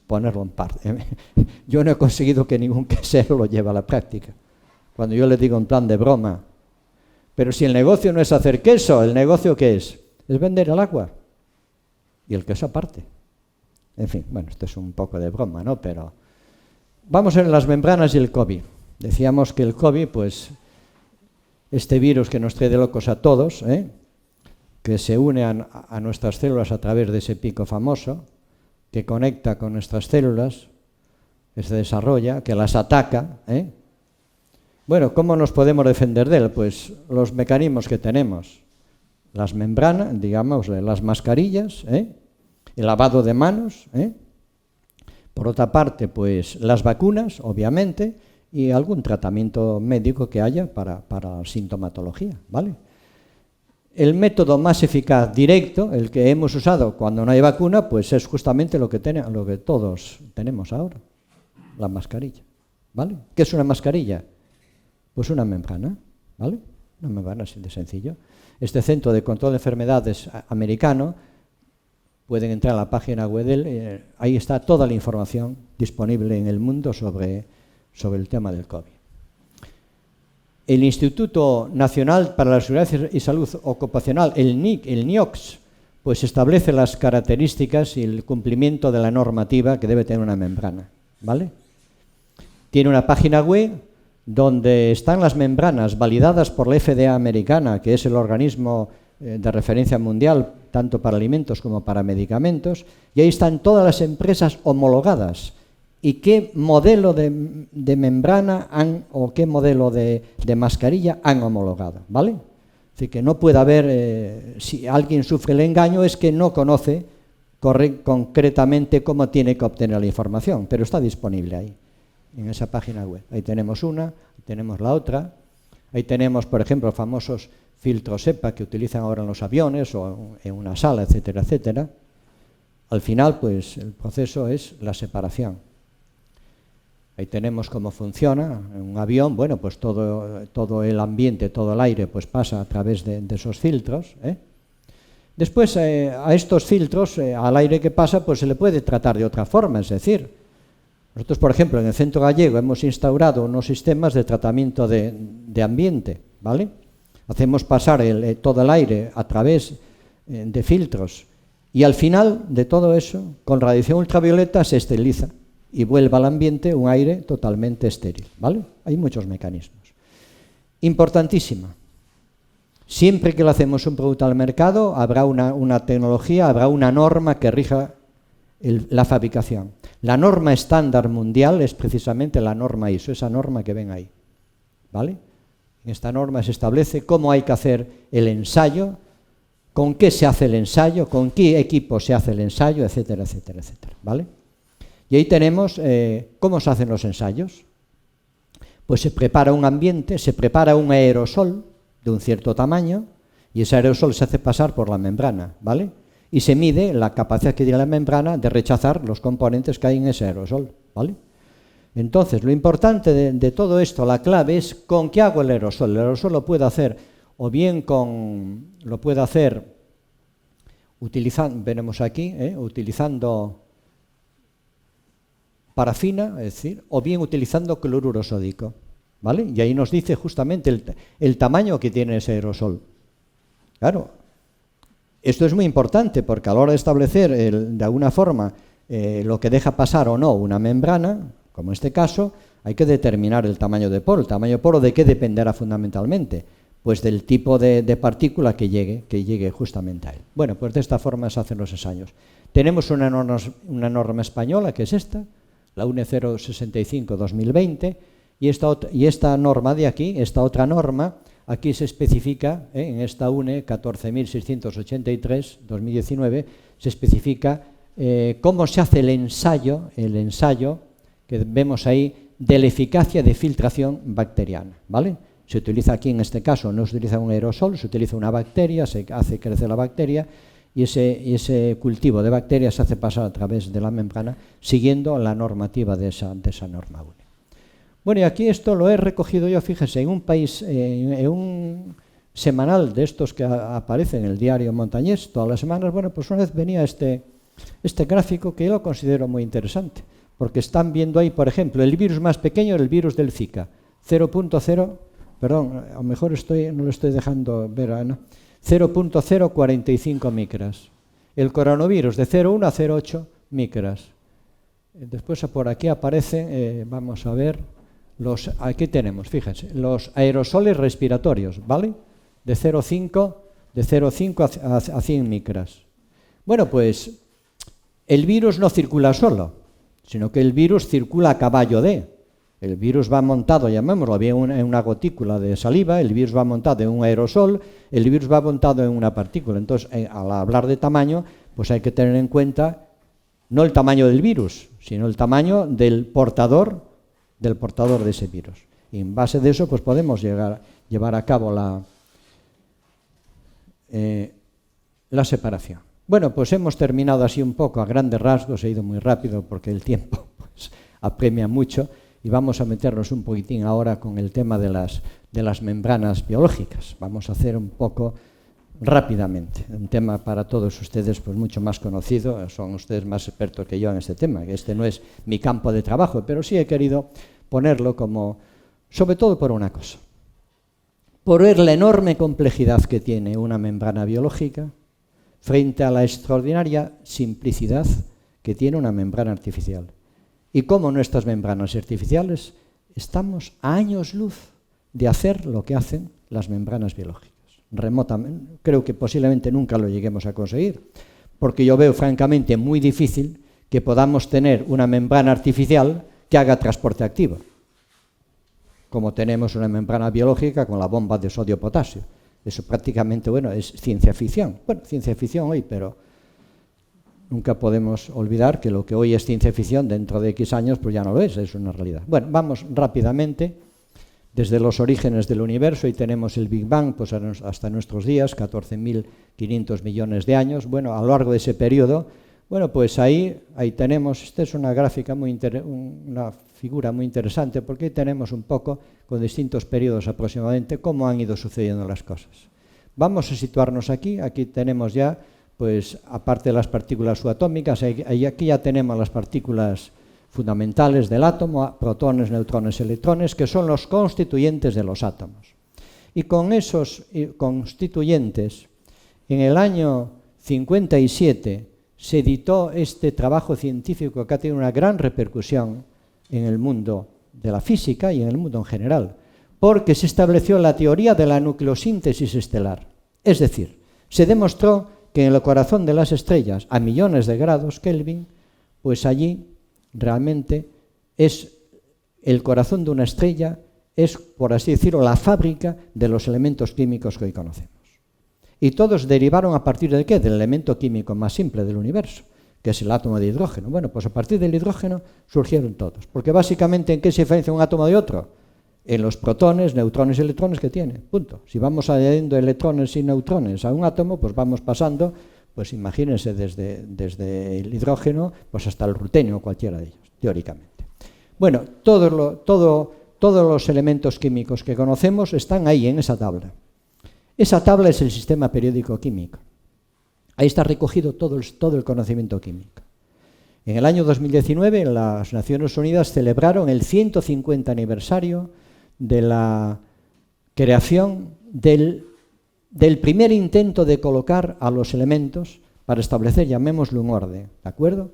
ponerlo en parte. Yo no he conseguido que ningún quesero lo lleve a la práctica. Cuando yo le digo en plan de broma, pero si el negocio no es hacer queso, ¿el negocio qué es? Es vender el agua y el queso aparte. En fin, bueno, esto es un poco de broma, ¿no? Pero vamos a ver las membranas y el COVID. Decíamos que el COVID, pues, este virus que nos trae de locos a todos, que se une a nuestras células a través de ese pico famoso, que conecta con nuestras células, que se desarrolla, que las ataca, Bueno, ¿cómo nos podemos defender de él? Pues los mecanismos que tenemos. Las membranas, digamos, las mascarillas, el lavado de manos, Por otra parte, pues las vacunas, obviamente, y algún tratamiento médico que haya para sintomatología, ¿vale? El método más eficaz directo, el que hemos usado cuando no hay vacuna, pues es justamente lo que todos tenemos ahora, la mascarilla, ¿vale? ¿Qué es una mascarilla? Pues una membrana, ¿vale? Una membrana así de sencillo. Este Centro de Control de Enfermedades americano, pueden entrar a la página web de él, ahí está toda la información disponible en el mundo sobre el tema del COVID. El Instituto Nacional para la Seguridad y Salud Ocupacional, el NIOX, pues establece las características y el cumplimiento de la normativa que debe tener una membrana, ¿vale? Tiene una página web donde están las membranas validadas por la FDA americana, que es el organismo de referencia mundial, tanto para alimentos como para medicamentos, y ahí están todas las empresas homologadas. ¿Y qué modelo de membrana o qué modelo de mascarilla han homologado? ¿Vale? Así que no puede haber, si alguien sufre el engaño, es que no conoce concretamente cómo tiene que obtener la información, pero está disponible ahí, en esa página web. Ahí tenemos una, ahí tenemos la otra, ahí tenemos, por ejemplo, los famosos filtros EPA que utilizan ahora en los aviones o en una sala, etcétera, etcétera. Al final, pues, el proceso es la separación. Ahí tenemos cómo funciona en un avión. Bueno, pues todo el ambiente, todo el aire, pues pasa a través de esos filtros. Después, a estos filtros, al aire que pasa, pues se le puede tratar de otra forma. Es decir, nosotros, por ejemplo, en el Centro Gallego hemos instaurado unos sistemas de tratamiento de ambiente, ¿vale? Hacemos pasar todo el aire a través de filtros y al final de todo eso, con radiación ultravioleta se esteriliza y vuelve al ambiente un aire totalmente estéril, ¿vale? Hay muchos mecanismos. Importantísima. Siempre que le hacemos un producto al mercado, habrá una tecnología, habrá una norma que rija la fabricación. La norma estándar mundial es precisamente la norma ISO, esa norma que ven ahí, ¿vale? En esta norma se establece cómo hay que hacer el ensayo, con qué se hace el ensayo, con qué equipo se hace el ensayo, etcétera, etcétera, etcétera, ¿vale? Y ahí tenemos cómo se hacen los ensayos. Pues se prepara un ambiente, se prepara un aerosol de un cierto tamaño y ese aerosol se hace pasar por la membrana, ¿vale? y se mide la capacidad que tiene la membrana de rechazar los componentes que hay en ese aerosol, ¿vale? Entonces, lo importante de todo esto, la clave es con qué hago el aerosol. El aerosol lo puedo hacer o bien utilizando, veremos aquí, utilizando parafina, es decir, o bien utilizando cloruro sódico, ¿vale? Y ahí nos dice justamente el tamaño que tiene ese aerosol. Claro, esto es muy importante porque a la hora de establecer de alguna forma lo que deja pasar o no una membrana, como en este caso, hay que determinar el tamaño de poro. ¿El tamaño de poro de qué dependerá fundamentalmente? Pues del tipo de partícula que llegue justamente a él. Bueno, pues de esta forma se hacen los ensayos. Tenemos una norma española, que es esta, la UNE 065-2020, y esta norma de aquí, esta otra norma, aquí se especifica, en esta UNE 14.683-2019, se especifica cómo se hace el ensayo que vemos ahí de la eficacia de filtración bacteriana, ¿vale? Se utiliza aquí, en este caso, no se utiliza un aerosol, se utiliza una bacteria, se hace crecer la bacteria y ese cultivo de bacterias se hace pasar a través de la membrana siguiendo la normativa de esa norma UNE. Bueno, y aquí esto lo he recogido yo, fíjese, en un país, en un semanal de estos que aparece en el diario Montañés todas las semanas. Bueno, pues una vez venía este gráfico que yo lo considero muy interesante, porque están viendo ahí, por ejemplo, el virus más pequeño, el virus del Zika, 0.0, perdón, a lo mejor no lo estoy dejando ver, ¿no? 0.045 micras. El coronavirus de 0,1 a 0,8 micras. Después por aquí aparece, vamos a ver, aquí tenemos, fíjense, los aerosoles respiratorios, ¿vale? De 0,5 a 100 micras. Bueno, pues el virus no circula solo, sino que el virus circula a caballo de. El virus va montado, llamémoslo bien, en una gotícula de saliva, el virus va montado en un aerosol, el virus va montado en una partícula. Entonces, al hablar de tamaño, pues hay que tener en cuenta no el tamaño del virus, sino el tamaño del portador de ese virus. Y en base de eso, pues podemos llevar a cabo la separación. Bueno, pues hemos terminado así un poco a grandes rasgos, he ido muy rápido porque el tiempo pues, apremia mucho, y vamos a meternos un poquitín ahora con el tema de las membranas biológicas. Vamos a hacer un poco rápidamente, un tema para todos ustedes pues mucho más conocido, son ustedes más expertos que yo en este tema, que este no es mi campo de trabajo, pero sí he querido ponerlo como, sobre todo por una cosa, por ver la enorme complejidad que tiene una membrana biológica frente a la extraordinaria simplicidad que tiene una membrana artificial. Y cómo nuestras membranas artificiales estamos a años luz de hacer lo que hacen las membranas biológicas. Remotamente, creo que posiblemente nunca lo lleguemos a conseguir, porque yo veo francamente muy difícil que podamos tener una membrana artificial que haga transporte activo, como tenemos una membrana biológica con la bomba de sodio-potasio. Eso prácticamente, bueno, es ciencia ficción. Bueno, ciencia ficción hoy, pero nunca podemos olvidar que lo que hoy es ciencia ficción, dentro de X años, pues ya no lo es una realidad. Bueno, vamos rápidamente desde los orígenes del universo, y tenemos el Big Bang pues hasta nuestros días, 14.500 millones de años. Bueno, a lo largo de ese periodo, bueno, pues ahí tenemos, esta es una gráfica una figura muy interesante, porque ahí tenemos un poco, con distintos periodos aproximadamente, cómo han ido sucediendo las cosas. Vamos a situarnos aquí tenemos ya, pues aparte de las partículas subatómicas, aquí ya tenemos las partículas fundamentales del átomo, protones, neutrones, electrones, que son los constituyentes de los átomos. Y con esos constituyentes, en el año 57 se editó este trabajo científico que ha tenido una gran repercusión en el mundo de la física y en el mundo en general, porque se estableció la teoría de la nucleosíntesis estelar. Es decir, se demostró que en el corazón de las estrellas, a millones de grados Kelvin, pues allí realmente es el corazón de una estrella, es, por así decirlo, la fábrica de los elementos químicos que hoy conocemos. Y todos derivaron a partir de ¿qué? Del elemento químico más simple del universo, que es el átomo de hidrógeno. Bueno, pues a partir del hidrógeno surgieron todos. Porque básicamente, ¿en qué se diferencia un átomo de otro? En los protones, neutrones y electrones que tiene. Punto. Si vamos añadiendo electrones y neutrones a un átomo, pues vamos pasando pues imagínense desde el hidrógeno pues hasta el rutenio, cualquiera de ellos, teóricamente. Bueno, todos los elementos químicos que conocemos están ahí en esa tabla. Esa tabla es el sistema periódico químico. Ahí está recogido todo el conocimiento químico. En el año 2019 las Naciones Unidas celebraron el 150 aniversario de la creación del primer intento de colocar a los elementos para establecer, llamémoslo, un orden, ¿de acuerdo?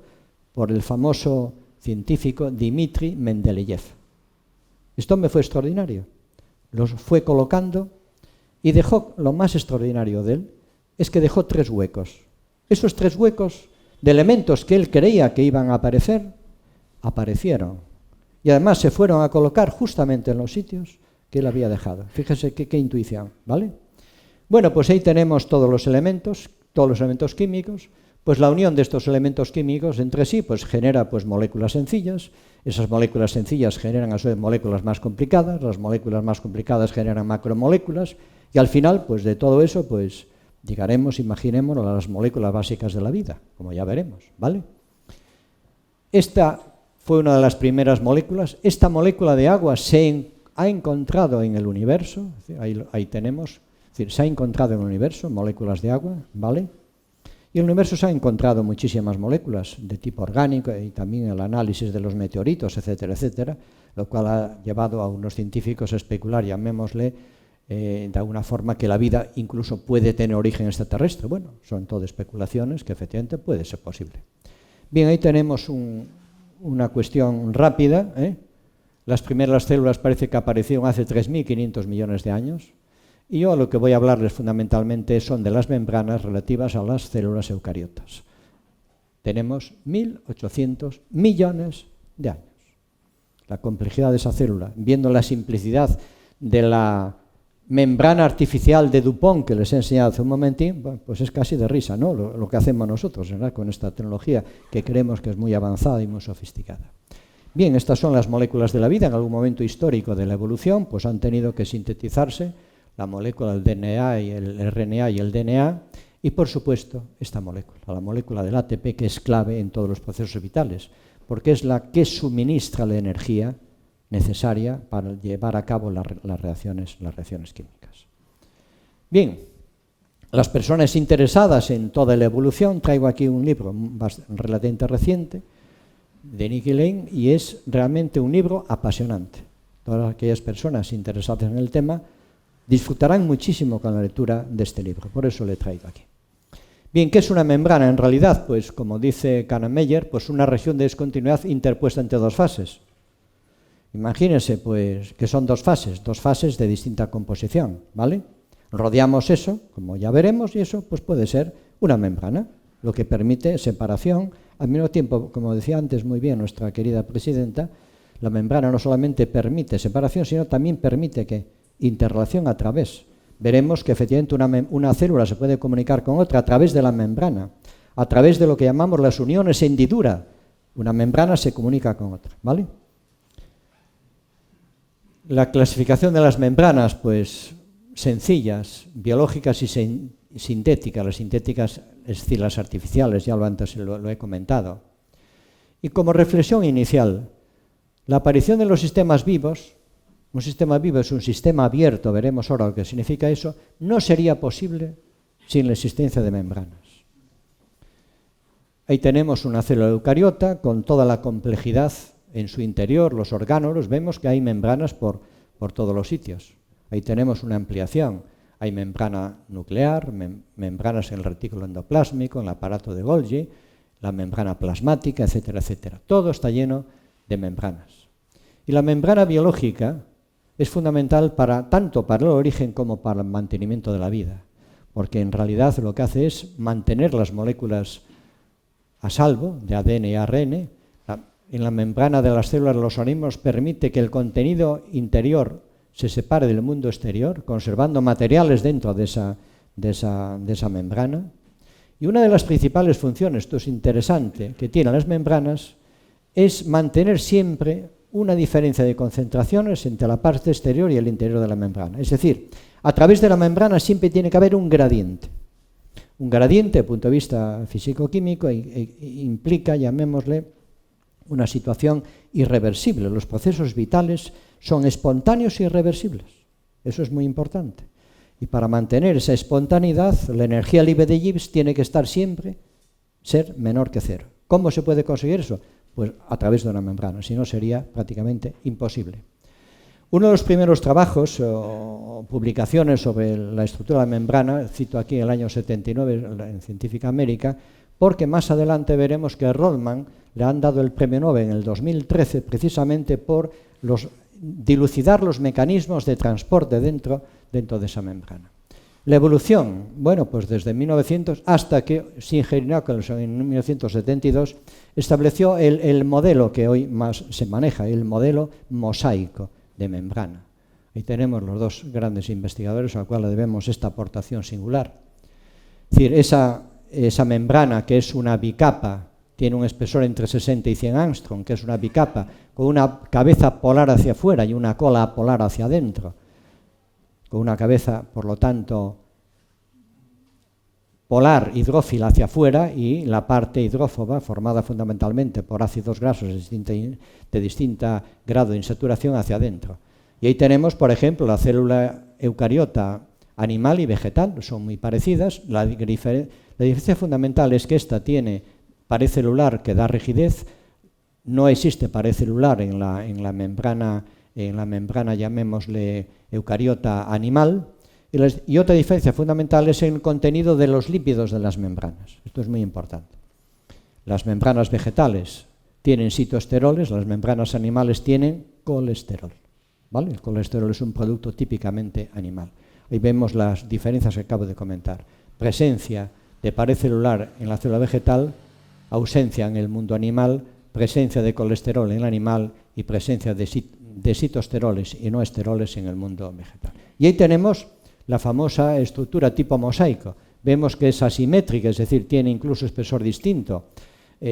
Por el famoso científico Dmitri Mendeleev. Esto me fue extraordinario. Los fue colocando y dejó, lo más extraordinario de él, es que dejó 3 huecos. Esos 3 huecos de elementos que él creía que iban a aparecer, aparecieron. Y además se fueron a colocar justamente en los sitios que él había dejado. Fíjese qué intuición, ¿vale? Bueno, pues ahí tenemos todos los elementos químicos. Pues la unión de estos elementos químicos entre sí pues genera pues moléculas sencillas. Esas moléculas sencillas generan a su vez moléculas más complicadas. Las moléculas más complicadas generan macromoléculas. Y al final, pues de todo eso, pues imaginemos las moléculas básicas de la vida, como ya veremos, ¿vale? Esta fue una de las primeras moléculas. Esta molécula de agua se ha encontrado en el universo, ahí tenemos, es decir, se ha encontrado en el universo moléculas de agua, ¿vale? Y en el universo se han encontrado muchísimas moléculas de tipo orgánico y también el análisis de los meteoritos, etcétera, etcétera, lo cual ha llevado a unos científicos a especular, llamémosle, de alguna forma que la vida incluso puede tener origen extraterrestre. Bueno, son todo especulaciones que efectivamente puede ser posible. Bien, ahí tenemos una cuestión rápida, ¿eh? Las primeras células parece que aparecieron hace 3.500 millones de años. Y yo lo que voy a hablarles fundamentalmente son de las membranas relativas a las células eucariotas. Tenemos 1.800 millones de años. La complejidad de esa célula, viendo la simplicidad de la membrana artificial de Dupont que les he enseñado hace un momentín, bueno, pues es casi de risa, ¿no? Lo que hacemos nosotros, ¿verdad? Con esta tecnología que creemos que es muy avanzada y muy sofisticada. Bien, estas son las moléculas de la vida. En algún momento histórico de la evolución, pues han tenido que sintetizarse la molécula del DNA y el RNA y el DNA, y por supuesto esta molécula, la molécula del ATP, que es clave en todos los procesos vitales, porque es la que suministra la energía necesaria para llevar a cabo las reacciones químicas. Bien, las personas interesadas en toda la evolución, traigo aquí un libro relativamente reciente de Nicky Lane, y es realmente un libro apasionante. Todas aquellas personas interesadas en el tema disfrutarán muchísimo con la lectura de este libro, por eso le he traído aquí. Bien, ¿qué es una membrana? En realidad, pues como dice Kahnemeyer, pues una región de discontinuidad interpuesta entre 2 fases. Imagínense, pues, que son 2 fases de distinta composición, ¿vale? Rodeamos eso, como ya veremos, y eso pues puede ser una membrana, lo que permite separación. Al mismo tiempo, como decía antes muy bien nuestra querida presidenta, la membrana no solamente permite separación, sino también permite que interrelación a través. Veremos que efectivamente una célula se puede comunicar con otra a través de la membrana, a través de lo que llamamos las uniones en hendidura. Una membrana se comunica con otra, ¿vale? La clasificación de las membranas, pues sencillas, biológicas y sintéticas. Las sintéticas, es decir, las artificiales, ya antes lo he comentado. Y como reflexión inicial, la aparición de los sistemas vivos, un sistema vivo es un sistema abierto, veremos ahora lo que significa eso, no sería posible sin la existencia de membranas. Ahí tenemos una célula eucariota con toda la complejidad en su interior, los orgánulos, vemos que hay membranas por todos los sitios. Ahí tenemos una ampliación, hay membrana nuclear, membranas en el retículo endoplásmico, en el aparato de Golgi, la membrana plasmática, etcétera, etcétera. Todo está lleno de membranas. Y la membrana biológica es fundamental tanto para el origen como para el mantenimiento de la vida, porque en realidad lo que hace es mantener las moléculas a salvo de ADN y ARN. En la membrana de las células de los organismos permite que el contenido interior se separe del mundo exterior, conservando materiales dentro de esa membrana. Y una de las principales funciones, esto es interesante, que tienen las membranas es mantener siempre una diferencia de concentraciones entre la parte exterior y el interior de la membrana. Es decir, a través de la membrana siempre tiene que haber un gradiente un gradiente desde el punto de vista físico-químico e implica, llamémosle, una situación irreversible. Los procesos vitales son espontáneos e irreversibles. Eso es muy importante. Y para mantener esa espontaneidad, la energía libre de Gibbs tiene que estar siempre, ser menor que cero. ¿Cómo se puede conseguir eso? Pues a través de una membrana, si no sería prácticamente imposible. Uno de los primeros trabajos o publicaciones sobre la estructura de la membrana, cito aquí el año 79 en Científica América, porque más adelante veremos que a Rodman le han dado el premio Nobel en el 2013 precisamente por dilucidar los mecanismos de transporte dentro de esa membrana. La evolución, bueno, pues desde 1900 hasta que Singer y Nicholson en 1972 estableció el modelo que hoy más se maneja, el modelo mosaico de membrana. Ahí tenemos los dos grandes investigadores a los cuales debemos esta aportación singular. Es decir, esa membrana que es una bicapa, tiene un espesor entre 60 y 100 angstrom, que es una bicapa con una cabeza polar hacia afuera y una cola polar hacia adentro, con una cabeza, por lo tanto, polar hidrófila hacia afuera y la parte hidrófoba formada fundamentalmente por ácidos grasos de distinta grado de insaturación hacia adentro. Y ahí tenemos, por ejemplo, la célula eucariota animal y vegetal, son muy parecidas. La diferencia fundamental es que esta tiene pared celular que da rigidez, no existe pared celular en la membrana, llamémosle eucariota animal. Y otra diferencia fundamental es el contenido de los lípidos de las membranas. Esto es muy importante. Las membranas vegetales tienen citoesteroles, las membranas animales tienen colesterol, ¿vale? El colesterol es un producto típicamente animal. Ahí vemos las diferencias que acabo de comentar. Presencia de pared celular en la célula vegetal, ausencia en el mundo animal, presencia de colesterol en el animal y presencia de citoesteroles y no esteroles en el mundo vegetal. Y ahí tenemos la famosa estructura tipo mosaico. Vemos que es asimétrica, es decir, tiene incluso espesor distinto.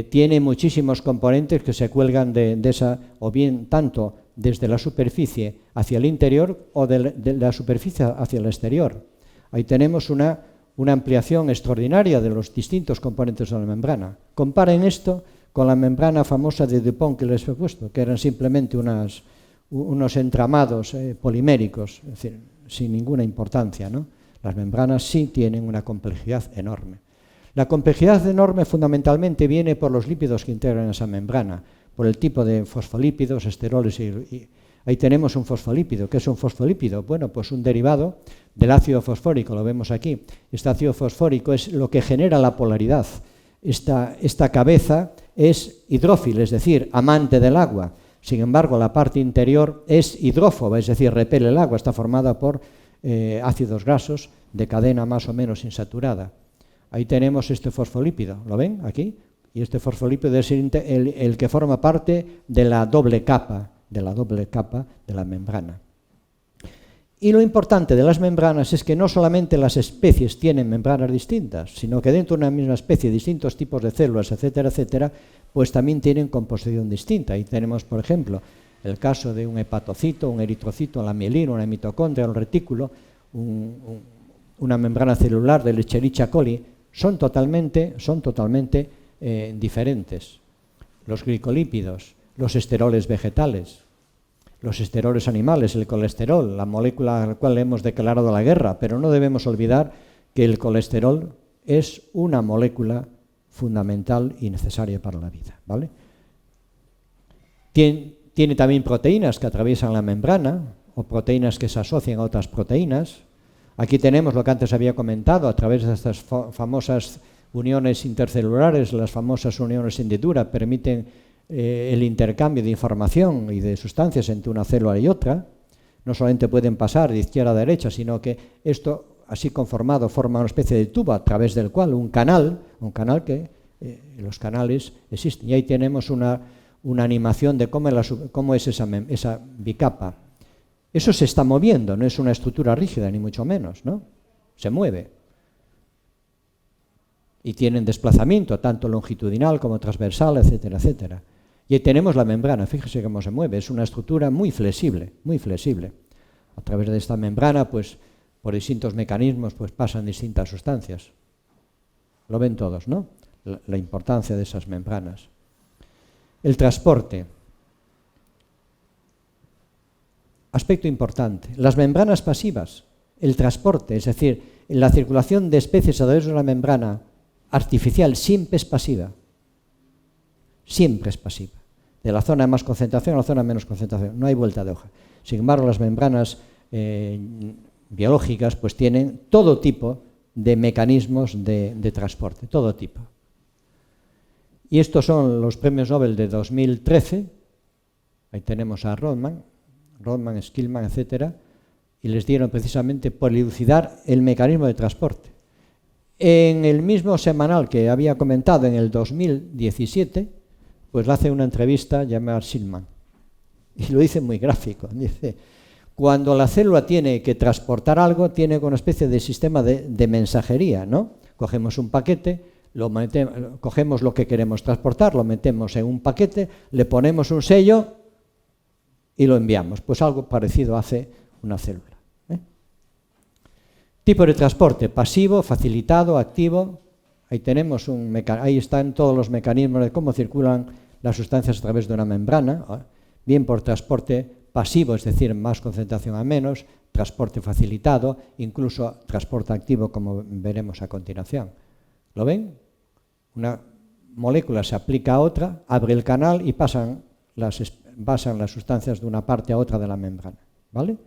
Tiene muchísimos componentes que se cuelgan de esa, o bien tanto desde la superficie hacia el interior o de la superficie hacia el exterior. Ahí tenemos una ampliación extraordinaria de los distintos componentes de la membrana. Comparen esto con la membrana famosa de Dupont que les he puesto, que eran simplemente unos entramados poliméricos, es decir, sin ninguna importancia, ¿no? Las membranas sí tienen una complejidad enorme. La complejidad enorme fundamentalmente viene por los lípidos que integran esa membrana, por el tipo de fosfolípidos, esteroles y ahí tenemos un fosfolípido. ¿Qué es un fosfolípido? Bueno, pues un derivado del ácido fosfórico, lo vemos aquí. Este ácido fosfórico es lo que genera la polaridad. Esta cabeza es hidrófila, es decir, amante del agua. Sin embargo, la parte interior es hidrófoba, es decir, repele el agua, está formada por ácidos grasos de cadena más o menos insaturada. Ahí tenemos este fosfolípido, ¿lo ven aquí? Y este fosfolípido es el que forma parte de la doble capa de la membrana. Y lo importante de las membranas es que no solamente las especies tienen membranas distintas, sino que dentro de una misma especie, distintos tipos de células, etcétera, etcétera, pues también tienen composición distinta. Ahí tenemos, por ejemplo, el caso de un hepatocito, un eritrocito, la mielina, una mitocondria, un retículo, una membrana celular del Escherichia coli, son totalmente diferentes. Los glicolípidos, los esteroles vegetales, los esteroles animales, el colesterol, la molécula a la cual le hemos declarado la guerra, pero no debemos olvidar que el colesterol es una molécula fundamental y necesaria para la vida, ¿vale? Tiene también proteínas que atraviesan la membrana o proteínas que se asocian a otras proteínas. Aquí tenemos lo que antes había comentado, a través de estas famosas uniones intercelulares, las famosas uniones hendidura permiten el intercambio de información y de sustancias entre una célula y otra. No solamente pueden pasar de izquierda a derecha, sino que esto, así conformado, forma una especie de tubo a través del cual un canal que los canales existen. Y ahí tenemos una animación de cómo es esa bicapa. Eso se está moviendo, no es una estructura rígida, ni mucho menos, ¿no? Se mueve. Y tienen desplazamiento, tanto longitudinal como transversal, etcétera, etcétera. Y ahí tenemos la membrana, fíjese cómo se mueve, es una estructura muy flexible, muy flexible. A través de esta membrana, pues, por distintos mecanismos, pues pasan distintas sustancias. Lo ven todos, ¿no? La importancia de esas membranas. El transporte. Aspecto importante. Las membranas pasivas, el transporte, es decir, la circulación de especies a través de una membrana artificial siempre es pasiva. Siempre es pasiva. De la zona de más concentración a la zona de menos concentración. No hay vuelta de hoja. Sin embargo, las membranas biológicas pues tienen todo tipo de mecanismos de transporte, todo tipo. Y estos son los premios Nobel de 2013. Ahí tenemos a Rodman, Skillman, etcétera, y les dieron precisamente por elucidar el mecanismo de transporte. En el mismo semanal que había comentado, en el 2017, pues le hace una entrevista llamada Shillman, y lo dice muy gráfico. Dice, cuando la célula tiene que transportar algo, tiene una especie de sistema de mensajería, ¿no? Cogemos un paquete, cogemos lo que queremos transportar, lo metemos en un paquete, le ponemos un sello y lo enviamos. Pues algo parecido hace una célula. Tipo de transporte, pasivo, facilitado, activo. Ahí están todos los mecanismos de cómo circulan las sustancias a través de una membrana. Bien por transporte pasivo, es decir, más concentración a menos, transporte facilitado, incluso transporte activo, como veremos a continuación. ¿Lo ven? Una molécula se aplica a otra, abre el canal y pasan las sustancias de una parte a otra de la membrana. ¿Vale?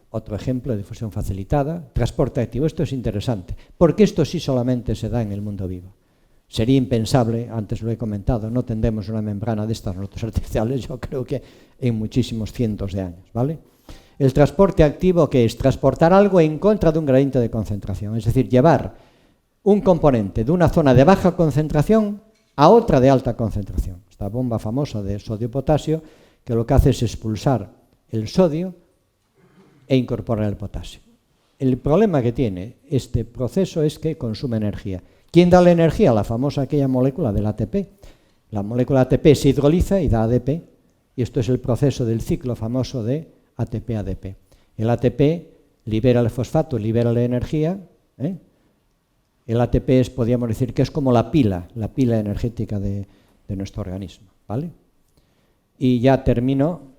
Otro ejemplo de difusión facilitada, transporte activo. Esto es interesante, porque esto sí solamente se da en el mundo vivo. Sería impensable, antes lo he comentado, no tendremos una membrana de estas nosotros artificiales, yo creo que en muchísimos cientos de años, ¿vale? El transporte activo, ¿qué es? Transportar algo en contra de un gradiente de concentración, es decir, llevar un componente de una zona de baja concentración a otra de alta concentración. Esta bomba famosa de sodio-potasio, que lo que hace es expulsar el sodio e incorporar el potasio. El problema que tiene este proceso es que consume energía. ¿Quién da la energía? La famosa aquella molécula del ATP. La molécula ATP se hidroliza y da ADP, y esto es el proceso del ciclo famoso de ATP-ADP. El ATP libera el fosfato, libera la energía. El ATP podríamos decir que es como la pila energética de nuestro organismo, ¿vale? Y ya termino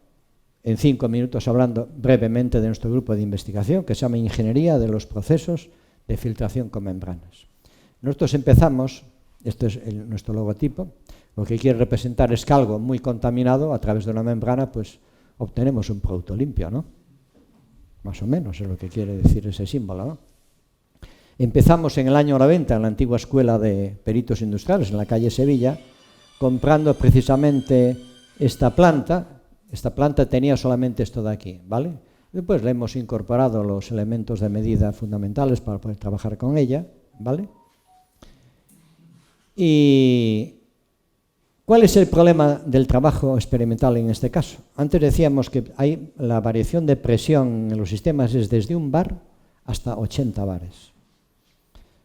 en 5 minutos hablando brevemente de nuestro grupo de investigación, que se llama Ingeniería de los Procesos de Filtración con Membranas. Nosotros empezamos, esto es nuestro logotipo, lo que quiere representar es que algo muy contaminado, a través de una membrana, pues obtenemos un producto limpio, ¿no? Más o menos es lo que quiere decir ese símbolo, ¿no? Empezamos en el año 90 en la antigua escuela de peritos industriales, en la calle Sevilla, comprando precisamente esta planta. Esta planta tenía solamente esto de aquí, ¿vale? Después le hemos incorporado los elementos de medida fundamentales para poder trabajar con ella, ¿vale? ¿Y cuál es el problema del trabajo experimental en este caso? Antes decíamos que la variación de presión en los sistemas es desde 1 bar hasta 80 bares.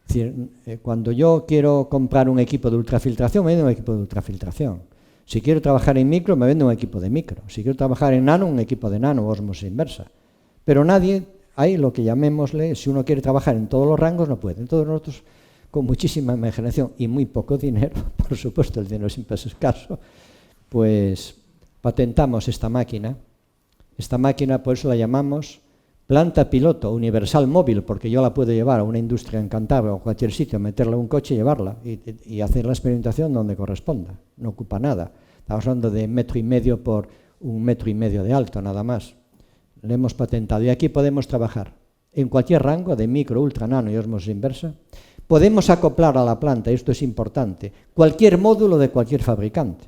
Es decir, cuando yo quiero comprar un equipo de ultrafiltración, me venden un equipo de ultrafiltración. Si quiero trabajar en micro, me vende un equipo de micro. Si quiero trabajar en nano, un equipo de nano, ósmosis inversa. Pero hay lo que llamémosle, si uno quiere trabajar en todos los rangos, no puede. Entonces nosotros, con muchísima imaginación y muy poco dinero, por supuesto el dinero siempre es escaso, pues patentamos esta máquina. Esta máquina, por eso la llamamos planta piloto universal móvil, porque yo la puedo llevar a una industria en Cantabria o a cualquier sitio, meterla en un coche y llevarla y hacer la experimentación donde corresponda. No ocupa nada. Estamos hablando de 1,5 metros por 1,5 metros de alto, nada más. Lo hemos patentado y aquí podemos trabajar en cualquier rango de micro, ultra, nano y ósmosis inversa. Podemos acoplar a la planta, esto es importante, cualquier módulo de cualquier fabricante.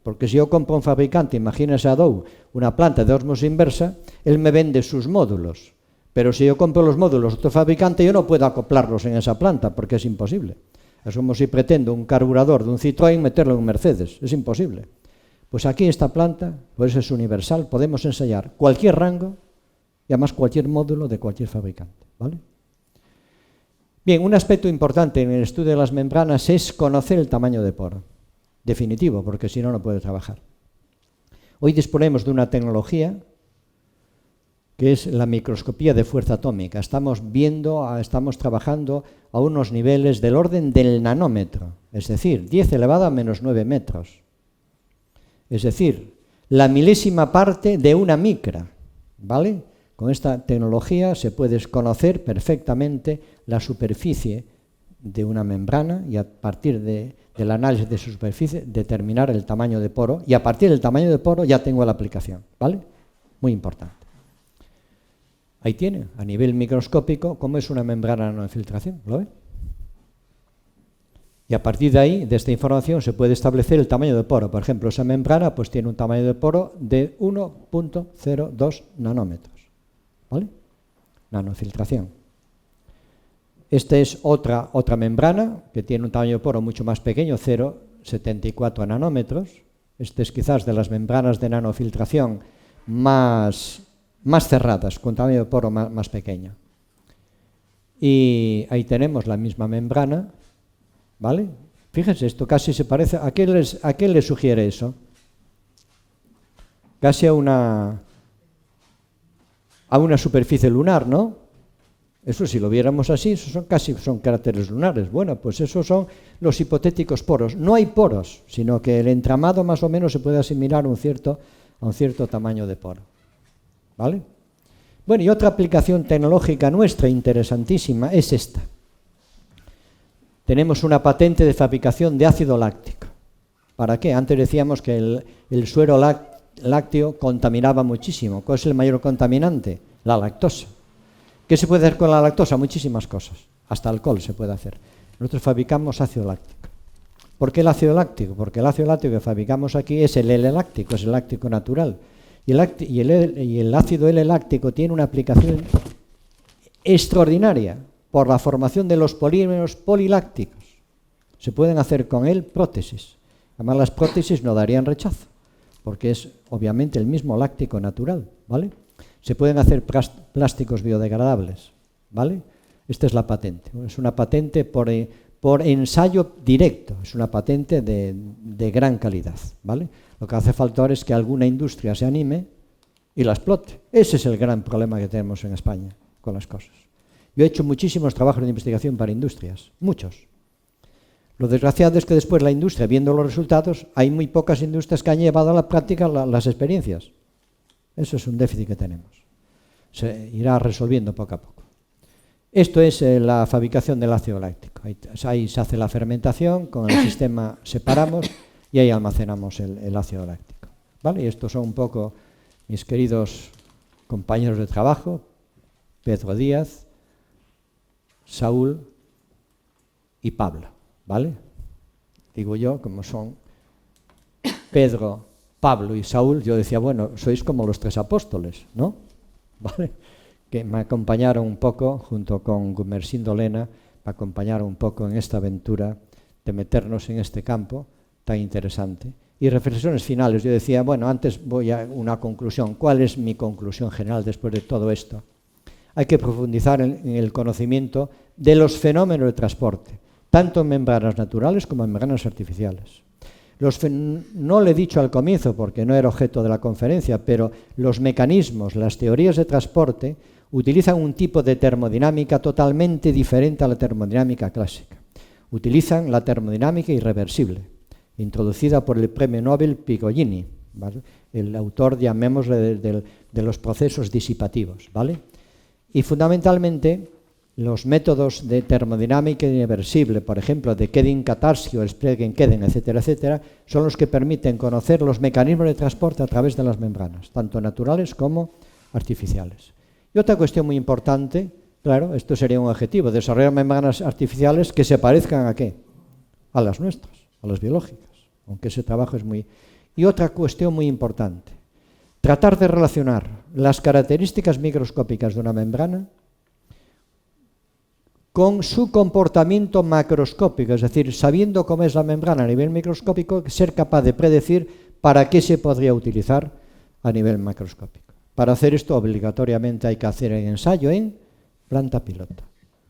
Porque si yo compro un fabricante, imagínese Adobe, una planta de ósmosis inversa, él me vende sus módulos. Pero si yo compro los módulos de otro fabricante, yo no puedo acoplarlos en esa planta, porque es imposible. Es como si pretendo un carburador de un Citroën meterlo en un Mercedes, es imposible. Pues aquí esta planta, pues es universal, podemos ensayar cualquier rango y además cualquier módulo de cualquier fabricante, ¿vale? Bien, un aspecto importante en el estudio de las membranas es conocer el tamaño de poro. Definitivo, porque si no, no puede trabajar. Hoy disponemos de una tecnología que es la microscopía de fuerza atómica. Estamos trabajando a unos niveles del orden del nanómetro, es decir, 10 elevado a menos 9 metros. Es decir, la milésima parte de una micra, ¿vale? Con esta tecnología se puede conocer perfectamente la superficie de una membrana y a partir del análisis de su superficie determinar el tamaño de poro, y a partir del tamaño de poro ya tengo la aplicación, ¿vale? Muy importante. Ahí tiene, a nivel microscópico, cómo es una membrana de nanofiltración, ¿lo ve? Y a partir de ahí, de esta información, se puede establecer el tamaño de poro. Por ejemplo, esa membrana pues tiene un tamaño de poro de 1.02 nanómetros, ¿vale? Nanofiltración. Esta es otra membrana que tiene un tamaño de poro mucho más pequeño, 0,74 nanómetros. Esta es quizás de las membranas de nanofiltración más cerradas, con tamaño de poro más pequeño. Y ahí tenemos la misma membrana, ¿vale? Fíjense, esto casi se parece. ¿A qué les sugiere eso? Casi a una superficie lunar, ¿no? Eso, si lo viéramos así, eso son cráteres lunares. Bueno, pues esos son los hipotéticos poros. No hay poros, sino que el entramado más o menos se puede asimilar a un cierto tamaño de poro, ¿vale? Bueno, y otra aplicación tecnológica nuestra interesantísima es esta. Tenemos una patente de fabricación de ácido láctico. ¿Para qué? Antes decíamos que el suero lácteo contaminaba muchísimo. ¿Cuál es el mayor contaminante? La lactosa. ¿Qué se puede hacer con la lactosa? Muchísimas cosas. Hasta alcohol se puede hacer. Nosotros fabricamos ácido láctico. ¿Por qué el ácido láctico? Porque el ácido láctico que fabricamos aquí es el L-láctico, es el láctico natural. Y el ácido L-láctico tiene una aplicación extraordinaria por la formación de los polímeros polilácticos. Se pueden hacer con él prótesis. Además, las prótesis no darían rechazo, porque es obviamente el mismo láctico natural, ¿vale? Se pueden hacer plásticos biodegradables, ¿vale? Esta es la patente. Es una patente por ensayo directo, es una patente de gran calidad, ¿vale? Lo que hace falta ahora es que alguna industria se anime y la explote. Ese es el gran problema que tenemos en España con las cosas. Yo he hecho muchísimos trabajos de investigación para industrias, muchos. Lo desgraciado es que después la industria, viendo los resultados, hay muy pocas industrias que han llevado a la práctica las experiencias. Eso es un déficit que tenemos. Se irá resolviendo poco a poco. Esto es la fabricación del ácido láctico. Ahí se hace la fermentación, con el sistema separamos y ahí almacenamos el ácido láctico, ¿vale? Y estos son un poco mis queridos compañeros de trabajo, Pedro Díaz, Saúl y Pablo, ¿vale? Digo yo, como son Pedro, Pablo y Saúl, yo decía, bueno, sois como los tres apóstoles, ¿no? ¿Vale? Que me acompañaron un poco, junto con Gumersindo Lena, me acompañaron un poco en esta aventura de meternos en este campo tan interesante. Y reflexiones finales, yo decía, bueno, antes voy a una conclusión. ¿Cuál es mi conclusión general después de todo esto? Hay que profundizar en el conocimiento de los fenómenos de transporte, tanto en membranas naturales como en membranas artificiales. No le he dicho al comienzo porque no era objeto de la conferencia, pero los mecanismos, las teorías de transporte utilizan un tipo de termodinámica totalmente diferente a la termodinámica clásica. Utilizan la termodinámica irreversible, introducida por el premio Nobel Piccolini, ¿vale? El autor, llamémosle, de los procesos disipativos, ¿vale? Y fundamentalmente los métodos de termodinámica irreversible, por ejemplo, de Kedin-Katarsky, Sprenggen-Kedin, etcétera, etcétera, son los que permiten conocer los mecanismos de transporte a través de las membranas, tanto naturales como artificiales. Y otra cuestión muy importante, claro, esto sería un objetivo, desarrollar membranas artificiales que se parezcan ¿a qué? A las nuestras, a las biológicas, aunque ese trabajo es muy... Y otra cuestión muy importante, tratar de relacionar las características microscópicas de una membrana con su comportamiento macroscópico, es decir, sabiendo cómo es la membrana a nivel microscópico, ser capaz de predecir para qué se podría utilizar a nivel macroscópico. Para hacer esto, obligatoriamente hay que hacer el ensayo en planta piloto.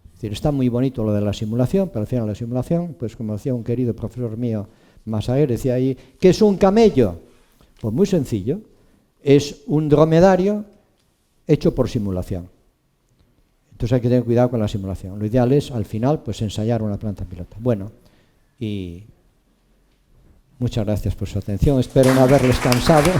Es decir, está muy bonito lo de la simulación, pero al final la simulación, pues como decía un querido profesor mío, Massaguer, decía ahí, ¿qué es un camello? Pues muy sencillo, es un dromedario hecho por simulación. Entonces hay que tener cuidado con la simulación. Lo ideal es, al final, pues ensayar una planta piloto. Bueno, y muchas gracias por su atención. Espero no haberles cansado.